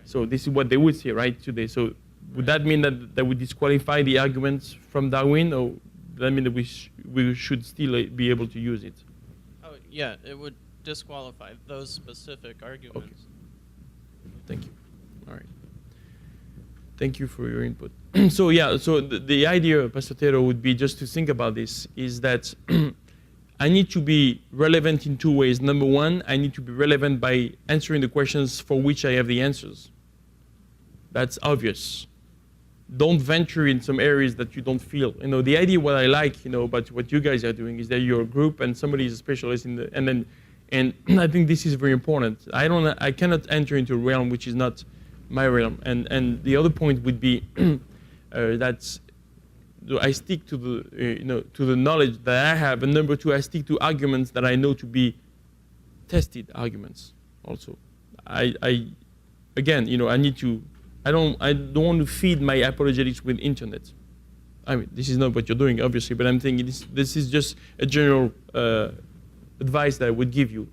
So this is what they would say, right, today. So would that mean that would disqualify the arguments from Darwin, or does that mean that we should still be able to use it? Oh, yeah, it would disqualify those specific arguments. Okay. Thank you. All right. Thank you for your input. So yeah, so the idea, Pastor Tero, would be just to think about this, is that I need to be relevant in two ways. Number one, I need to be relevant by answering the questions for which I have the answers. That's obvious. Don't venture in some areas that you don't feel. The idea, what I like, about what you guys are doing is that you're a group and somebody is a specialist and I think this is very important. I cannot enter into a realm which is not my realm. And the other point would be that I stick to the knowledge that I have. And number two, I stick to arguments that I know to be tested arguments. Also, I need to. I don't want to feed my apologetics with internet. I mean, this is not what you're doing, obviously, but I'm thinking this is just a general advice that I would give you.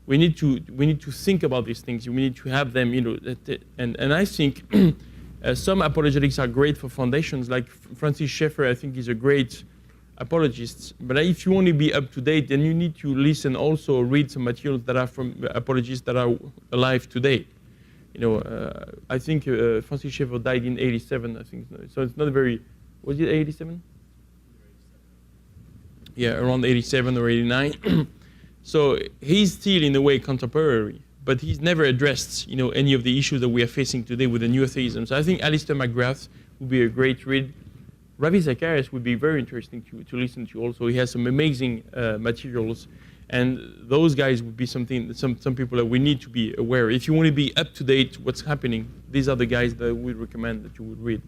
We need to think about these things. We need to have them, and I think some apologetics are great for foundations. Like Francis Schaeffer, I think, is a great apologist. But if you want to be up to date, then you need to listen also, read some materials that are from apologists that are alive today. I think Francis Schaeffer died in 87, I think. So it's not very, was it 87? Yeah, around 87 or 89. So he's still, in a way, contemporary, but he's never addressed, any of the issues that we are facing today with the new atheism. So I think Alistair McGrath would be a great read. Ravi Zacharias would be very interesting to listen to also. He has some amazing materials. And those guys would be some people that we need to be aware. If you want to be up to date what's happening, these are the guys that we recommend that you would read.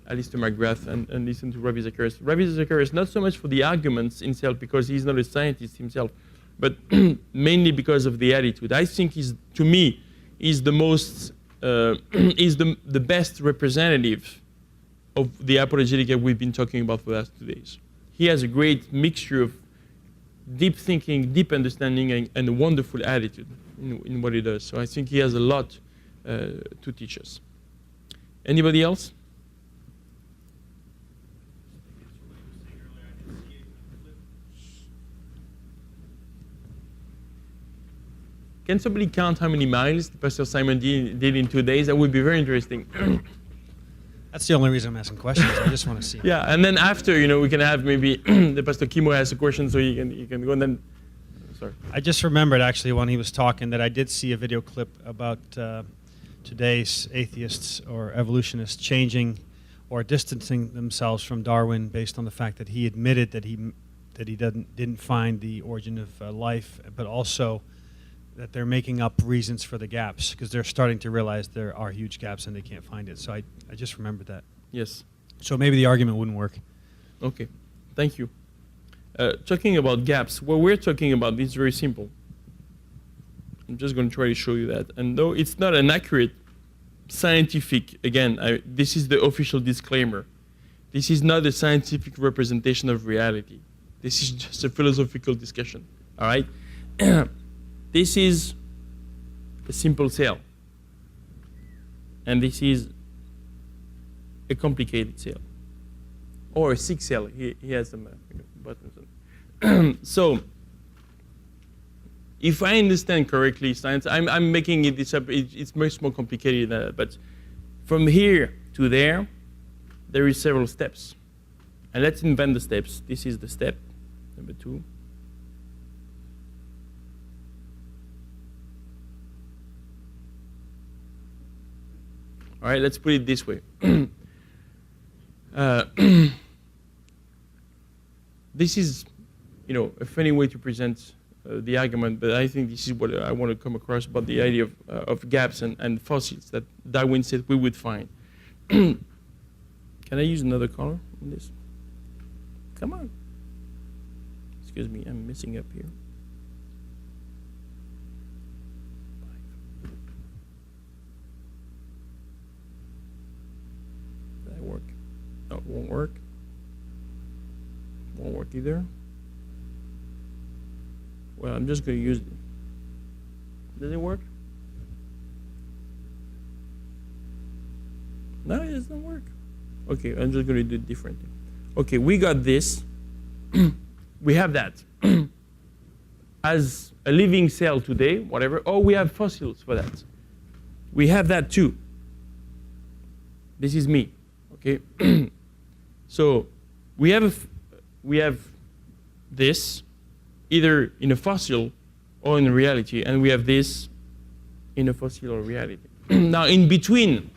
Alistair McGrath and listen to Ravi Zacharias. Ravi Zacharias, not so much for the arguments himself, because he's not a scientist himself, but mainly because of the attitude. I think to me, is the most, is the best representative of the apologetic that we've been talking about for the last 2 days. He has a great mixture of deep thinking, deep understanding, and a wonderful attitude in what he does. So I think he has a lot to teach us. Anybody else? Can somebody count how many miles Pastor Simon did in 2 days? That would be very interesting. That's the only reason I'm asking questions. I just want to see. Yeah, and then after, we can have maybe the Pastor Kimo has a question, so you can go and then. Sorry. I just remembered actually when he was talking that I did see a video clip about today's atheists or evolutionists changing or distancing themselves from Darwin based on the fact that he admitted that he didn't find the origin of life, but also that they're making up reasons for the gaps because they're starting to realize there are huge gaps and they can't find it. So I just remembered that. Yes. So maybe the argument wouldn't work. Okay, thank you. Talking about gaps, what we're talking about is very simple. I'm just going to try to show you that. And though it's not an accurate scientific, again, this is the official disclaimer. This is not a scientific representation of reality. This is just a philosophical discussion, all right? This is a simple cell. And this is a complicated cell. Or a sick cell. He has some buttons on. So, if I understand correctly, science, I'm making this up, it's much more complicated than that, but from here to there is several steps. And let's invent the steps. This is the step, number 2. All right, let's put it this way. This is, a funny way to present the argument, but I think this is what I want to come across about the idea of gaps and fossils that Darwin said we would find. Can I use another color on this? Come on. Excuse me, I'm messing up here. Won't work. Won't work either. Well, I'm just going to use it. Does it work? No, it doesn't work. Okay, I'm just going to do it differently. Okay, we got this. We have that as a living cell today, whatever, or we have fossils for that. We have that too. This is me, okay? So we have this either in a fossil or in reality, and we have this in a fossil or reality. Now, in between,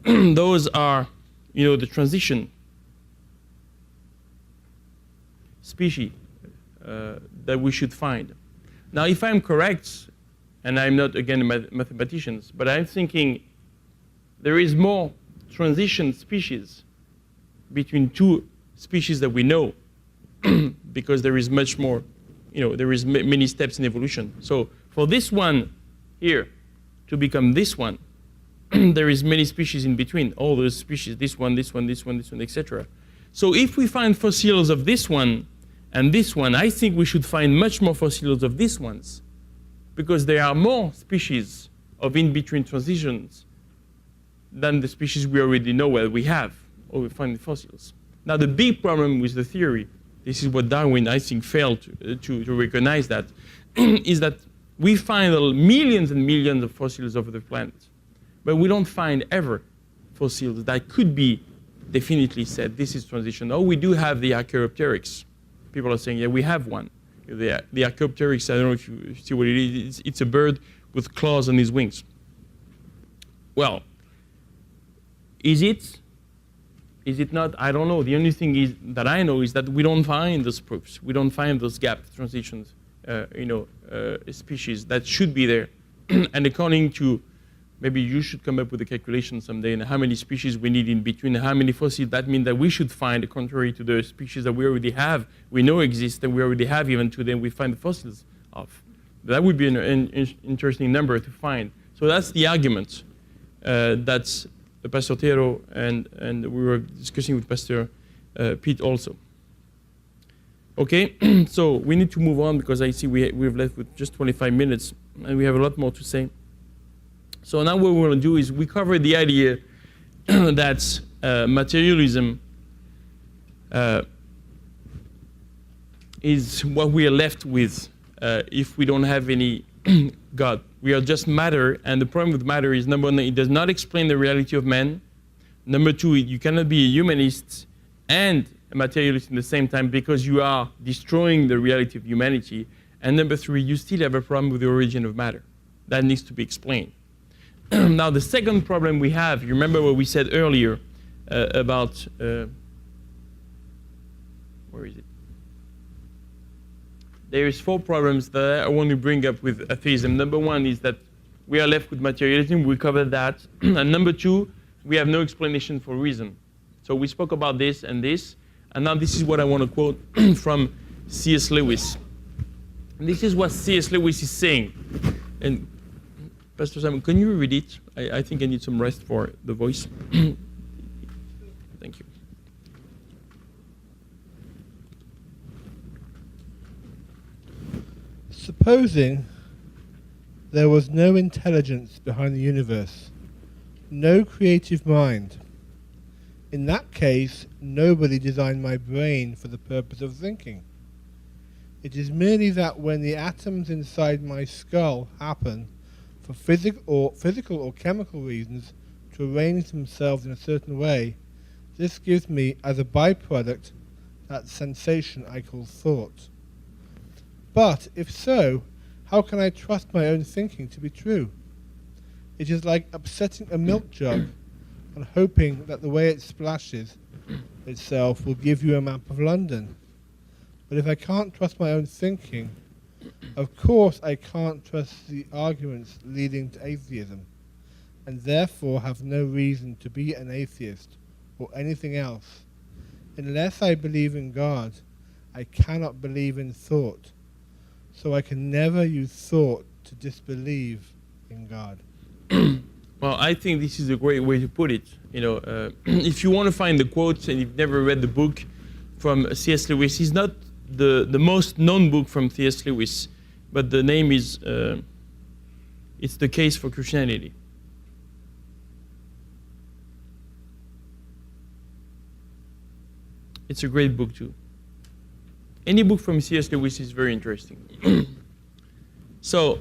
those are, the transition species that we should find. Now, if I'm correct, and I'm not, again, a mathematician, but I'm thinking there is more transition species between two species that we know because there is much more, there is many steps in evolution. So for this one here to become this one, there is many species in between, all those species, this one, this one, this one, this one, etc. So if we find fossils of this one and this one, I think we should find much more fossils of these ones because there are more species of in-between transitions than the species we already know where we have, or we find the fossils. Now the big problem with the theory, this is what Darwin, I think, failed to recognize that, is that we find millions and millions of fossils over the planet, but we don't find ever fossils that could be definitely said this is transition. Oh, we do have the Archaeopteryx. People are saying, yeah, we have one. The Archaeopteryx, I don't know if you see what it is. It's a bird with claws on his wings. Well, is it? Is it not? I don't know. The only thing that I know is that we don't find those proofs. We don't find those gap transitions, species that should be there. And according to, maybe you should come up with a calculation someday and how many species we need in between, how many fossils. That means that we should find, contrary to the species that we already have, we know exist, and we already have even today, we find the fossils of. That would be an interesting number to find. So that's the argument. That's Pastor Tero, and we were discussing with Pastor Pete also. Okay, so we need to move on because I see we've left with just 25 minutes, and we have a lot more to say. So now what we're going to do is we cover the idea that materialism is what we are left with if we don't have any God. We are just matter, and the problem with matter is, number one, it does not explain the reality of man. Number two, you cannot be a humanist and a materialist at the same time because you are destroying the reality of humanity. And number three, you still have a problem with the origin of matter. That needs to be explained. Now, the second problem we have, you remember what we said earlier about, where is it? There is 4 problems that I want to bring up with atheism. Number one is that we are left with materialism. We covered that. And number two, we have no explanation for reason. So we spoke about this. And now this is what I want to quote from C.S. Lewis. And this is what C.S. Lewis is saying. And Pastor Simon, can you read it? I think I need some rest for the voice. Thank you. Supposing there was no intelligence behind the universe, no creative mind. In that case, nobody designed my brain for the purpose of thinking. It is merely that when the atoms inside my skull happen, for physical or chemical reasons, to arrange themselves in a certain way, this gives me, as a byproduct, that sensation I call thought. But, if so, how can I trust my own thinking to be true? It is like upsetting a milk jug and hoping that the way it splashes itself will give you a map of London. But if I can't trust my own thinking, of course I can't trust the arguments leading to atheism, and therefore have no reason to be an atheist or anything else. Unless I believe in God, I cannot believe in thought. So I can never use thought to disbelieve in God. Well, I think this is a great way to put it. If you want to find the quotes and you've never read the book from C.S. Lewis, he's not the most known book from C.S. Lewis, but the name is It's the Case for Christianity. It's a great book too. Any book from C.S. Lewis is very interesting. So,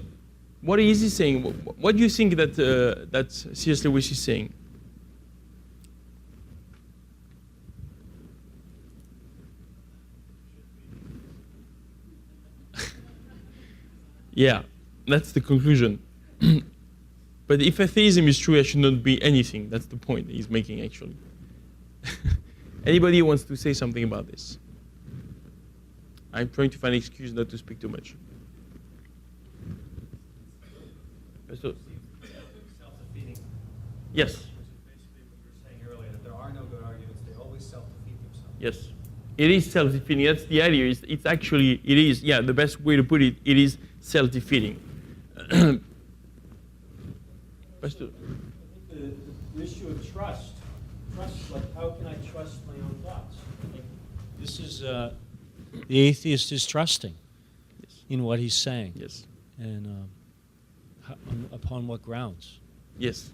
what is he saying? What do you think that C.S. Lewis is saying? Yeah, that's the conclusion. But if atheism is true, it should not be anything. That's the point he's making, actually. Anybody wants to say something about this? I'm trying to find an excuse not to speak too much. So, self-defeating. yes. Which is basically what you were saying earlier, that there are no good arguments, they always self-defeat themselves. Yes. It is self-defeating. That's the idea. It's actually, it is, yeah, the best way to put it, it is self-defeating. The issue of trust, like how can I trust my own thoughts? Like, this is, the atheist is trusting in what he's saying. Yes. And upon what grounds? Yes.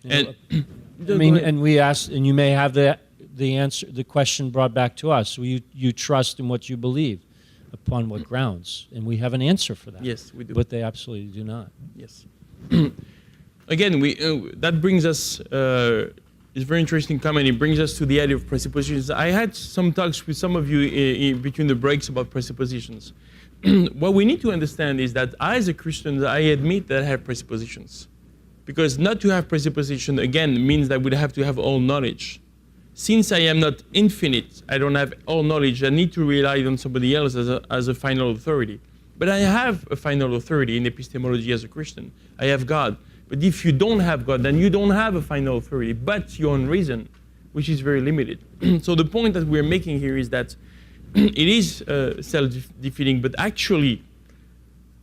And I mean, and we ask, and you may have the answer, the question brought back to us. You trust in what you believe, upon what grounds? And we have an answer for that. Yes, we do. But they absolutely do not. Yes. Again, that brings us. It's a very interesting comment. It brings us to the idea of presuppositions. I had some talks with some of you between the breaks about presuppositions. What we need to understand is that I, as a Christian, I admit that I have presuppositions. Because not to have presupposition, again, means that I would have to have all knowledge. Since I am not infinite, I don't have all knowledge, I need to rely on somebody else as a final authority. But I have a final authority in epistemology as a Christian. I have God. But if you don't have God, then you don't have a final authority, but your own reason, which is very limited. So the point that we're making here is that it is self-defeating, but actually,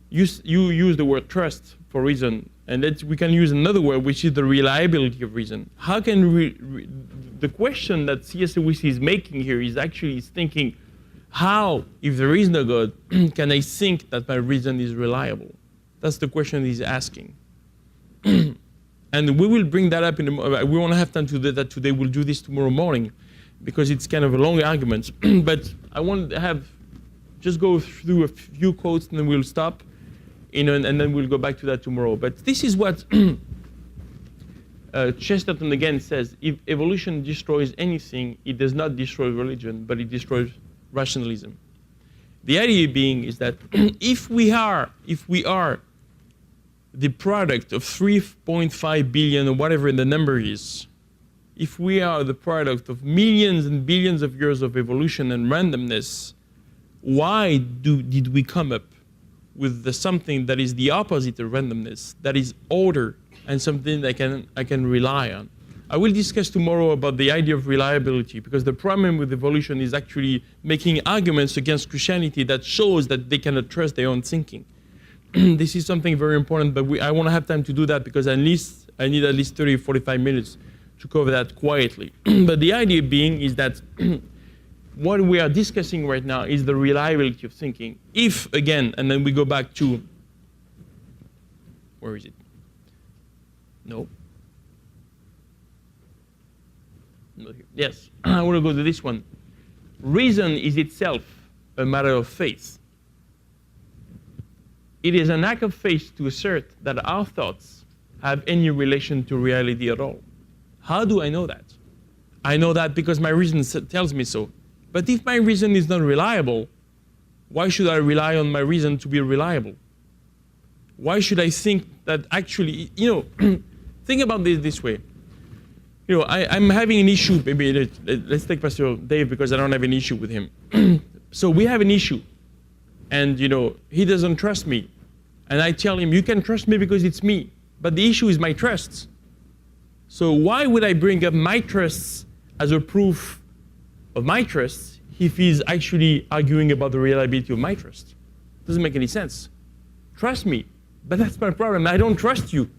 you use the word trust for reason, and that we can use another word, which is the reliability of reason. How can the question that C.S. Lewis is making here is actually thinking, how, if there is no God, can I think that my reason is reliable? That's the question he's asking. And we will bring that up we won't have time to do that today. We'll do this tomorrow morning because it's kind of a long argument. But I want to just go through a few quotes and then we'll stop, and then we'll go back to that tomorrow. But this is what Chesterton again says: if evolution destroys anything, it does not destroy religion, but it destroys rationalism. The idea being is that if we are the product of 3.5 billion or whatever the number is, if we are the product of millions and billions of years of evolution and randomness, why did we come up with something that is the opposite of randomness, that is order and something that I can rely on? I will discuss tomorrow about the idea of reliability, because the problem with evolution is actually making arguments against Christianity that shows that they cannot trust their own thinking. This is something very important, but I want to have time to do that because I need at least 30 or 45 minutes to cover that quietly. But the idea being is that what we are discussing right now is the reliability of thinking. If, again, and then we go back to, where is it? No. Not here. Yes, I want to go to this one. Reason is itself a matter of faith. It is an act of faith to assert that our thoughts have any relation to reality at all. How do I know that? I know that because my reason tells me so. But if my reason is not reliable, why should I rely on my reason to be reliable? Why should I think that actually, think about this way. I'm having an issue, maybe let's take Pastor Dave because I don't have an issue with him. So we have an issue. And, he doesn't trust me. And I tell him, you can trust me because it's me. But the issue is my trusts. So why would I bring up my trusts as a proof of my trusts if he's actually arguing about the reliability of my trust? Doesn't make any sense. Trust me. But that's my problem. I don't trust you.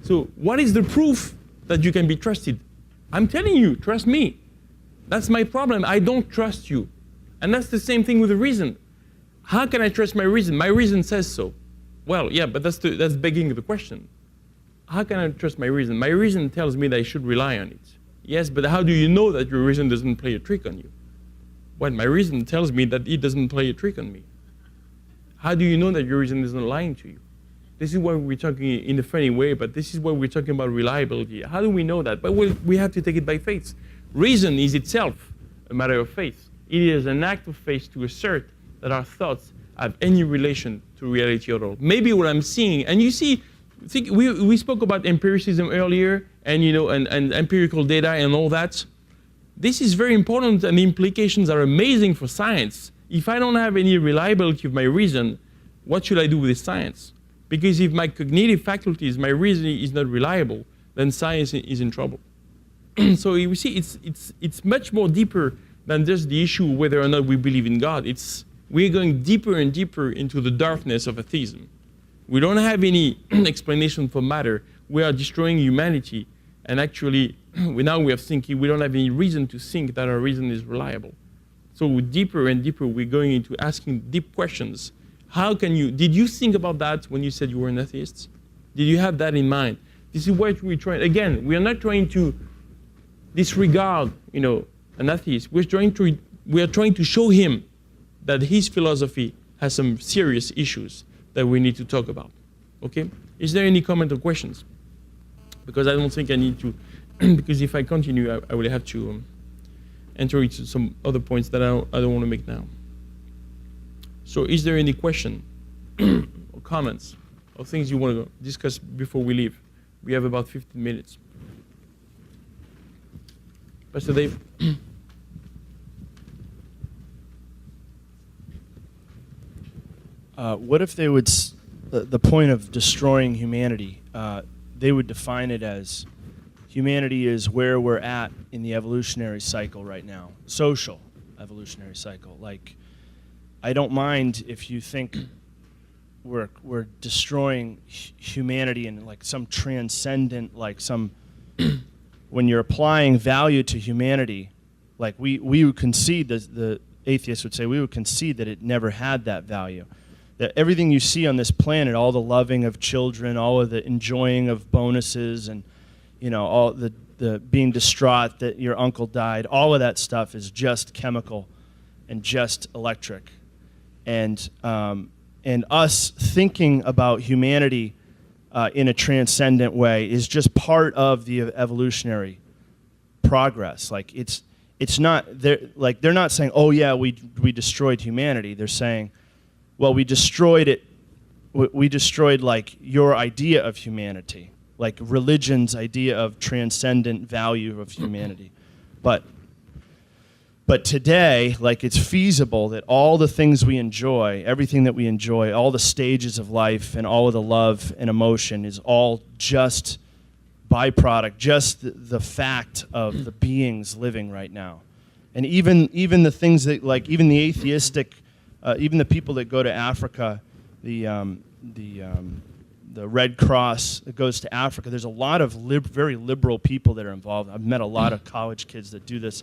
So what is the proof that you can be trusted? I'm telling you, trust me. That's my problem. I don't trust you. And that's the same thing with the reason. How can I trust my reason? My reason says so. Well, yeah, but that's begging the question. How can I trust my reason? My reason tells me that I should rely on it. Yes, but how do you know that your reason doesn't play a trick on you? Well, my reason tells me that it doesn't play a trick on me. How do you know that your reason isn't lying to you? This is why we're talking in a funny way, but this is why we're talking about reliability. How do we know that? But we have to take it by faith. Reason is itself a matter of faith. It is an act of faith to assert that our thoughts have any relation to reality at all. Maybe what I'm seeing, and you see, we spoke about empiricism earlier, and and empirical data and all that. This is very important, and the implications are amazing for science. If I don't have any reliability of my reason, what should I do with this science? Because if my cognitive faculties, my reasoning is not reliable, then science is in trouble. So you see, it's much more deeper than just the issue whether or not we believe in God. We're going deeper and deeper into the darkness of atheism. We don't have any explanation for matter. We are destroying humanity, and actually, now we are thinking we don't have any reason to think that our reason is reliable. So deeper and deeper, we're going into asking deep questions. Did you think about that when you said you were an atheist? Did you have that in mind? This is what we're trying, again, we are not trying to disregard, an atheist. We are trying to show him that his philosophy has some serious issues that we need to talk about, okay? Is there any comment or questions? Because I don't think I need to, because if I continue, I will have to enter into some other points that I don't want to make now. So is there any question or comments or things you want to discuss before we leave? We have about 15 minutes. Pastor Dave? What if they would, the point of destroying humanity, they would define it as humanity is where we're at in the evolutionary cycle right now, social evolutionary cycle. Like, I don't mind if you think we're destroying humanity in like some transcendent, like some, when you're applying value to humanity, like we would concede, the atheists would say, we would concede that it never had that value. That everything you see on this planet, all the loving of children, all of the enjoying of bonuses, and all the being distraught that your uncle died, all of that stuff is just chemical and just electric. And us thinking about humanity in a transcendent way is just part of the evolutionary progress. Like it's not they're not saying, oh yeah, we destroyed humanity. They're saying, well, we destroyed it. We destroyed like your idea of humanity, like religion's idea of transcendent value of humanity. But today, like, it's feasible that all the things we enjoy, everything that we enjoy, all the stages of life and all of the love and emotion is all just byproduct, just the fact of the beings living right now. And even the things that, like, even the atheistic, even the people that go to Africa, the Red Cross that goes to Africa, there's a lot of very liberal people that are involved. I've met a lot of college kids that do this,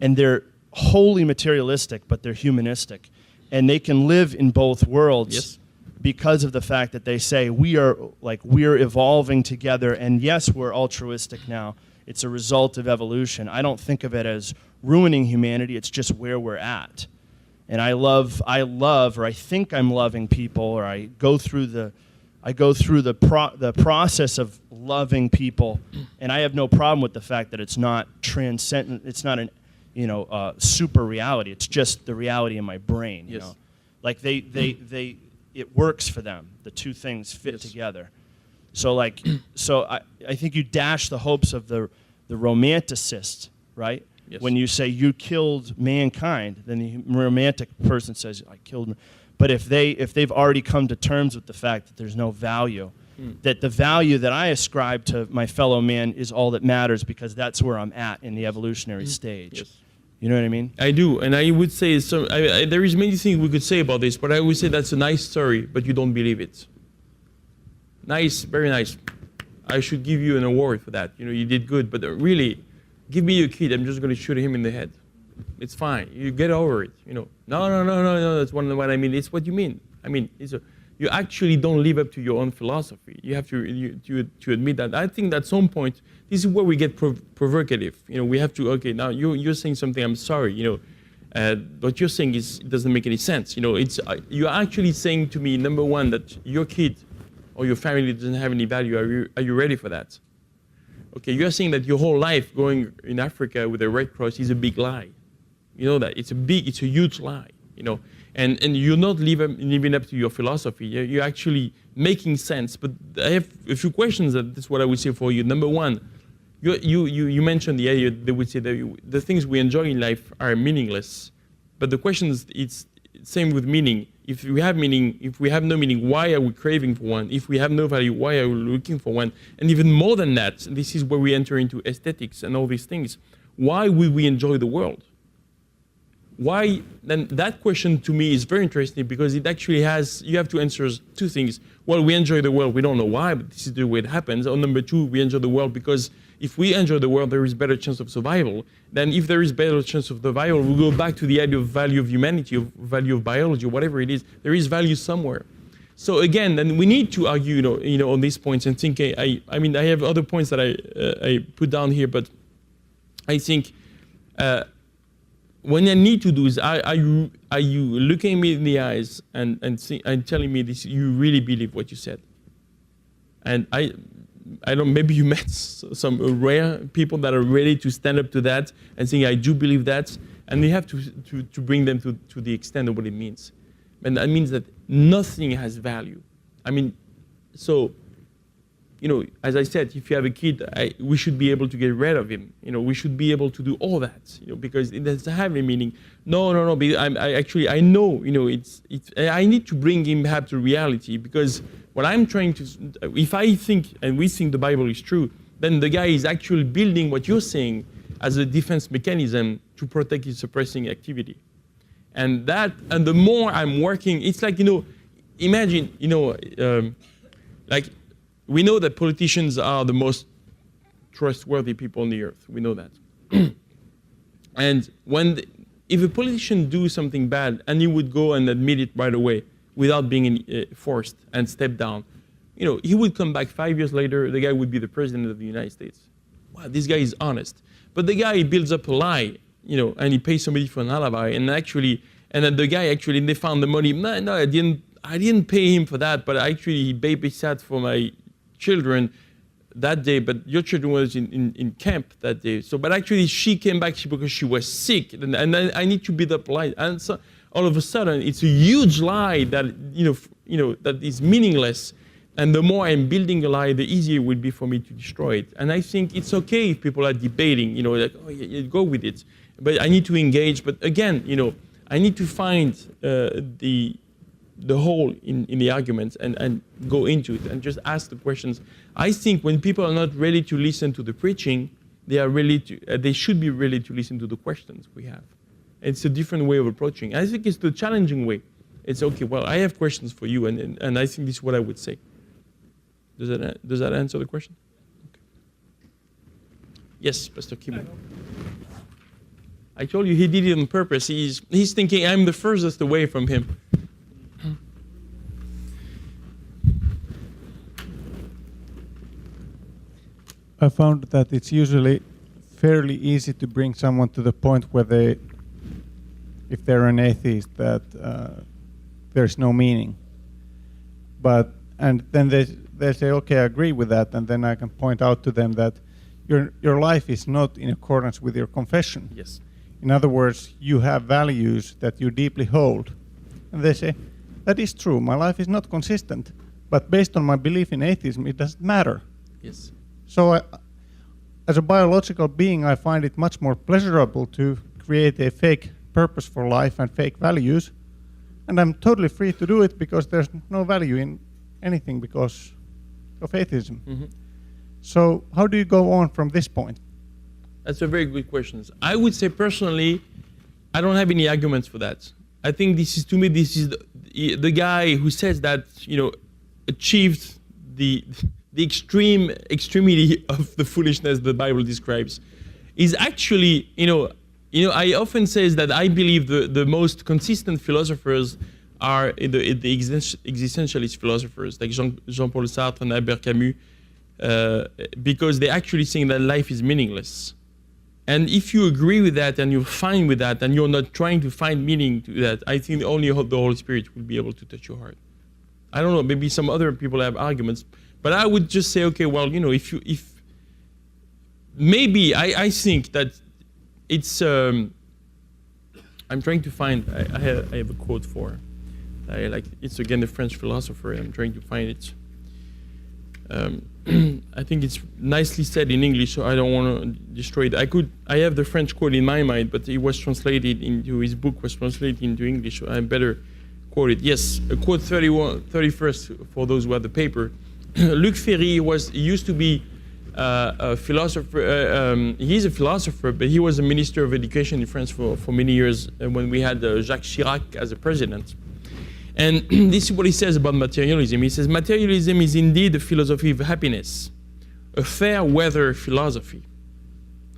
and they're wholly materialistic, but they're humanistic, and they can live in both worlds. Yes. Because of the fact that they say we're evolving together, and yes, we're altruistic now. It's a result of evolution. I don't think of it as ruining humanity. It's just where we're at. And I love, or I think I'm loving people, or I go through the process of loving people, and I have no problem with the fact that it's not transcendent. It's not an super reality. It's just the reality in my brain. Yes. Like it works for them. The two things fit together. So I think you dash the hopes of the romanticist, right? Yes. When you say you killed mankind, then the romantic person says I killed. But if they've already come to terms with the fact that there's no value, that the value that I ascribe to my fellow man is all that matters, because that's where I'm at in the evolutionary stage. Yes. You know what I mean? I do, and I would say there is many things we could say about this, but I would say that's a nice story, but you don't believe it. Nice, very nice. I should give you an award for that. You did good. But really, give me your kid. I'm just going to shoot him in the head. It's fine. You get over it. No. That's what I mean. It's what you mean. I mean, you actually don't live up to your own philosophy. You have to admit that. I think at some point, this is where we get provocative. We have to, okay, now you're saying something, I'm sorry, what you're saying it doesn't make any sense. You're actually saying to me, number one, that your kid or your family doesn't have any value. Are you ready for that? Okay, you're saying that your whole life going in Africa with a Red Cross is a big lie. You know that, it's a huge lie, And you're not living up to your philosophy. You're actually making sense. But I have a few questions. That's what I would say for you. Number one, you mentioned they would say that the things we enjoy in life are meaningless. But the question is, it's same with meaning. If we have meaning, if we have no meaning, why are we craving for one? If we have no value, why are we looking for one? And even more than that, this is where we enter into aesthetics and all these things. Why will we enjoy the world? Why? Then that question to me is very interesting because it actually you have to answer two things. Well, we enjoy the world, we don't know why, but this is the way it happens. Or number two, we enjoy the world because if we enjoy the world, there is better chance of survival. Then if there is better chance of survival, we go back to the idea of value of humanity, of value of biology, whatever it is. There is value somewhere. So again, then we need to argue, on these points and think. I mean, I have other points that I put down here, but I think. What I need to do is, are you looking me in the eyes and telling me this? You really believe what you said? And I don't. Maybe you met some rare people that are ready to stand up to that and saying, I do believe that, and you have to bring them to the extent of what it means, and that means that nothing has value. I mean, so. As I said, if you have a kid, we should be able to get rid of him. We should be able to do all that, because it doesn't have any meaning. No. I know, I need to bring him back to reality because what I'm trying to, if I think and we think the Bible is true, then the guy is actually building what you're saying as a defense mechanism to protect his suppressing activity. And the more I'm working, it's like, imagine, we know that politicians are the most trustworthy people on the earth. We know that. And if a politician do something bad and he would go and admit it right away without being forced and step down, he would come back 5 years later, the guy would be the president of the United States. Wow, this guy is honest. But the guy builds up a lie, and he pays somebody for an alibi, and then the guy actually, they found the money. No, I didn't pay him for that, but actually he babysat for my children that day, but your children was in camp that day. So, but actually she came back because she was sick, and then I need to build up lie. And so all of a sudden, it's a huge lie that that is meaningless. And the more I'm building a lie, the easier it will be for me to destroy it. And I think it's okay if people are debating, like, oh, yeah, go with it. But I need to engage. But again, I need to find the whole in the arguments and go into it and just ask the questions. I think when people are not ready to listen to the preaching, they should be ready to listen to the questions we have. It's a different way of approaching. I think it's the challenging way. It's okay, well, I have questions for you, and I think this is what I would say. Does that answer the question? Okay. Yes, Pastor Kim. I told you he did it on purpose. He's thinking I'm the furthest away from him. I found that it's usually fairly easy to bring someone to the point where if they're an atheist, that there's no meaning. And then they say, okay, I agree with that, and then I can point out to them that your life is not in accordance with your confession. Yes. In other words, you have values that you deeply hold. And they say, that is true, my life is not consistent, but based on my belief in atheism, it doesn't matter. Yes. So as a biological being, I find it much more pleasurable to create a fake purpose for life and fake values. And I'm totally free to do it because there's no value in anything because of atheism. Mm-hmm. So how do you go on from this point? That's a very good question. I would say personally, I don't have any arguments for that. I think this is the guy who says that, achieved the extremity of the foolishness the Bible describes, is actually, I often say that I believe the most consistent philosophers are the existentialist philosophers, like Jean-Paul Sartre and Albert Camus, because they're actually saying that life is meaningless. And if you agree with that and you're fine with that and you're not trying to find meaning to that, I think only the Holy Spirit will be able to touch your heart. I don't know, maybe some other people have arguments, but I would just say, okay, well, maybe I think that it's, I'm trying to find, I have a quote for, it's again a French philosopher, I'm trying to find it. I think it's nicely said in English, so I don't want to destroy it. I have the French quote in my mind, but it was translated into, his book was translated into English, so I better quote it. Yes, quote 31st for those who have the paper. Luc Ferry used to be a philosopher. He's a philosopher, but he was a minister of education in France for many years when we had Jacques Chirac as a president. And this is what he says about materialism. He says, materialism is indeed a philosophy of happiness, a fair weather philosophy.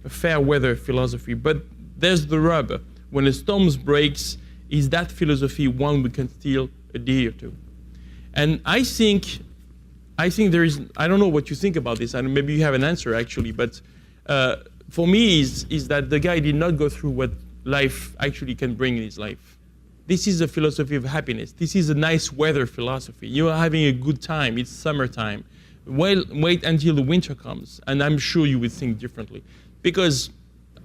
A fair weather philosophy. But there's the rub. When a storm breaks, is that philosophy one we can still adhere to? And I think there is, I don't know what you think about this, and maybe you have an answer actually, but for me is that the guy did not go through what life actually can bring in his life. This is a philosophy of happiness. This is a nice weather philosophy. You are having a good time, it's summertime. Well, wait until the winter comes, and I'm sure you would think differently. Because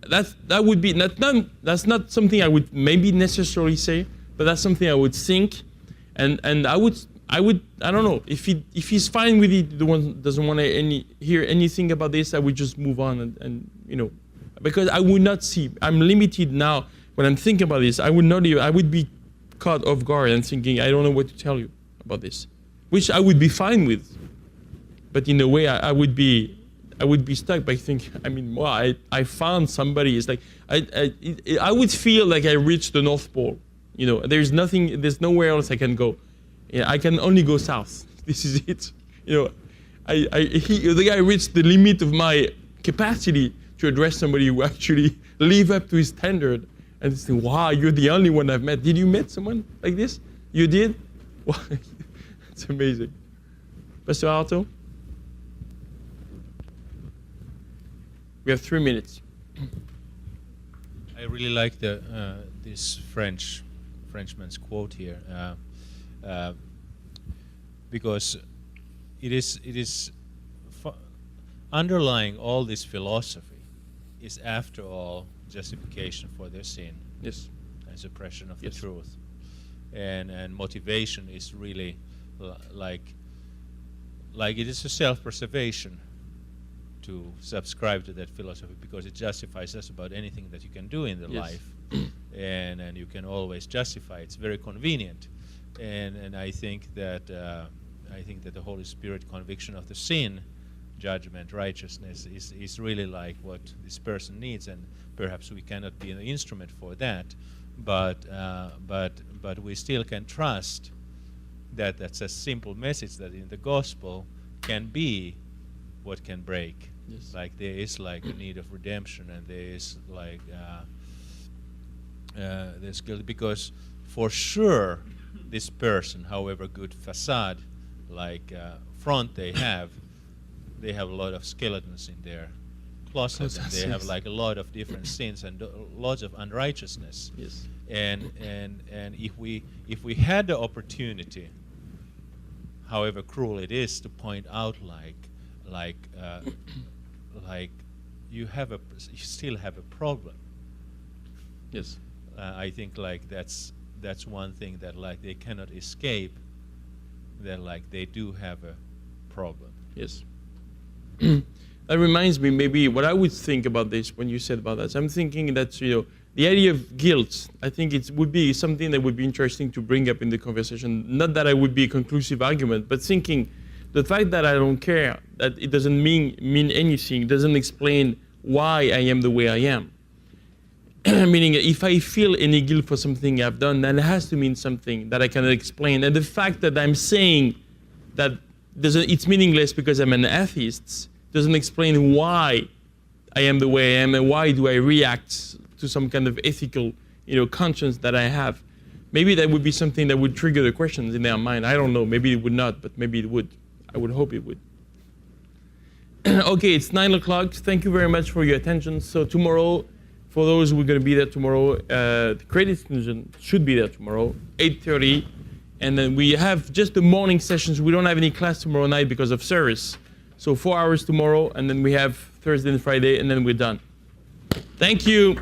that would be, that's not something I would maybe necessarily say, but that's something I would think, and I don't know, if he's fine with it, the one doesn't want to hear anything about this, I would just move on and because I would not see, I'm limited now when I'm thinking about this, I would be caught off guard and thinking, I don't know what to tell you about this, which I would be fine with, but in a way I would be stuck by thinking, well, I found somebody, it's like, I would feel like I reached the North Pole, there's nowhere else I can go. I can only go south. This is it. The guy reached the limit of my capacity to address somebody who actually live up to his standard. And say, wow, you're the only one I've met. Did you meet someone like this? You did? Wow, it's amazing. Pastor Arto? We have 3 minutes. I really like this Frenchman's quote here. Because it is underlying all this philosophy is, after all, justification for their sin. Yes. And suppression of the truth. And motivation is really like it is a self-preservation to subscribe to that philosophy, because it justifies just about anything that you can do in the life, and you can always justify. It's very convenient. And I think that the Holy Spirit conviction of the sin, judgment, righteousness is really like what this person needs, and perhaps we cannot be an instrument for that, but we still can trust that that's a simple message that in the gospel can be what can break. Yes. Like there is like a need of redemption, and there is like there's guilt, because for sure this person, however good facade front they have a lot of skeletons in their closet, and they have like a lot of different sins and lots of unrighteousness. Yes. And if we had the opportunity, however cruel it is, to point out like you still have a problem. Yes. I think like that's one thing that like they cannot escape, that like they do have a problem. Yes. That reminds me, maybe what I would think about this when you said about that. I'm thinking that the idea of guilt, I think it would be something that would be interesting to bring up in the conversation. Not that I would be a conclusive argument, but thinking the fact that I don't care, that it doesn't mean anything, doesn't explain why I am the way I am. Meaning, if I feel any guilt for something I've done, then it has to mean something that I cannot explain. And the fact that I'm saying that it's meaningless because I'm an atheist, doesn't explain why I am the way I am and why do I react to some kind of ethical, conscience that I have. Maybe that would be something that would trigger the questions in their mind. I don't know. Maybe it would not, but maybe it would. I would hope it would. Okay, it's 9 o'clock. Thank you very much for your attention. So tomorrow, for those who are going to be there tomorrow, the credit student should be there tomorrow, 8:30. And then we have just the morning sessions. We don't have any class tomorrow night because of service. So 4 hours tomorrow, and then we have Thursday and Friday, and then we're done. Thank you.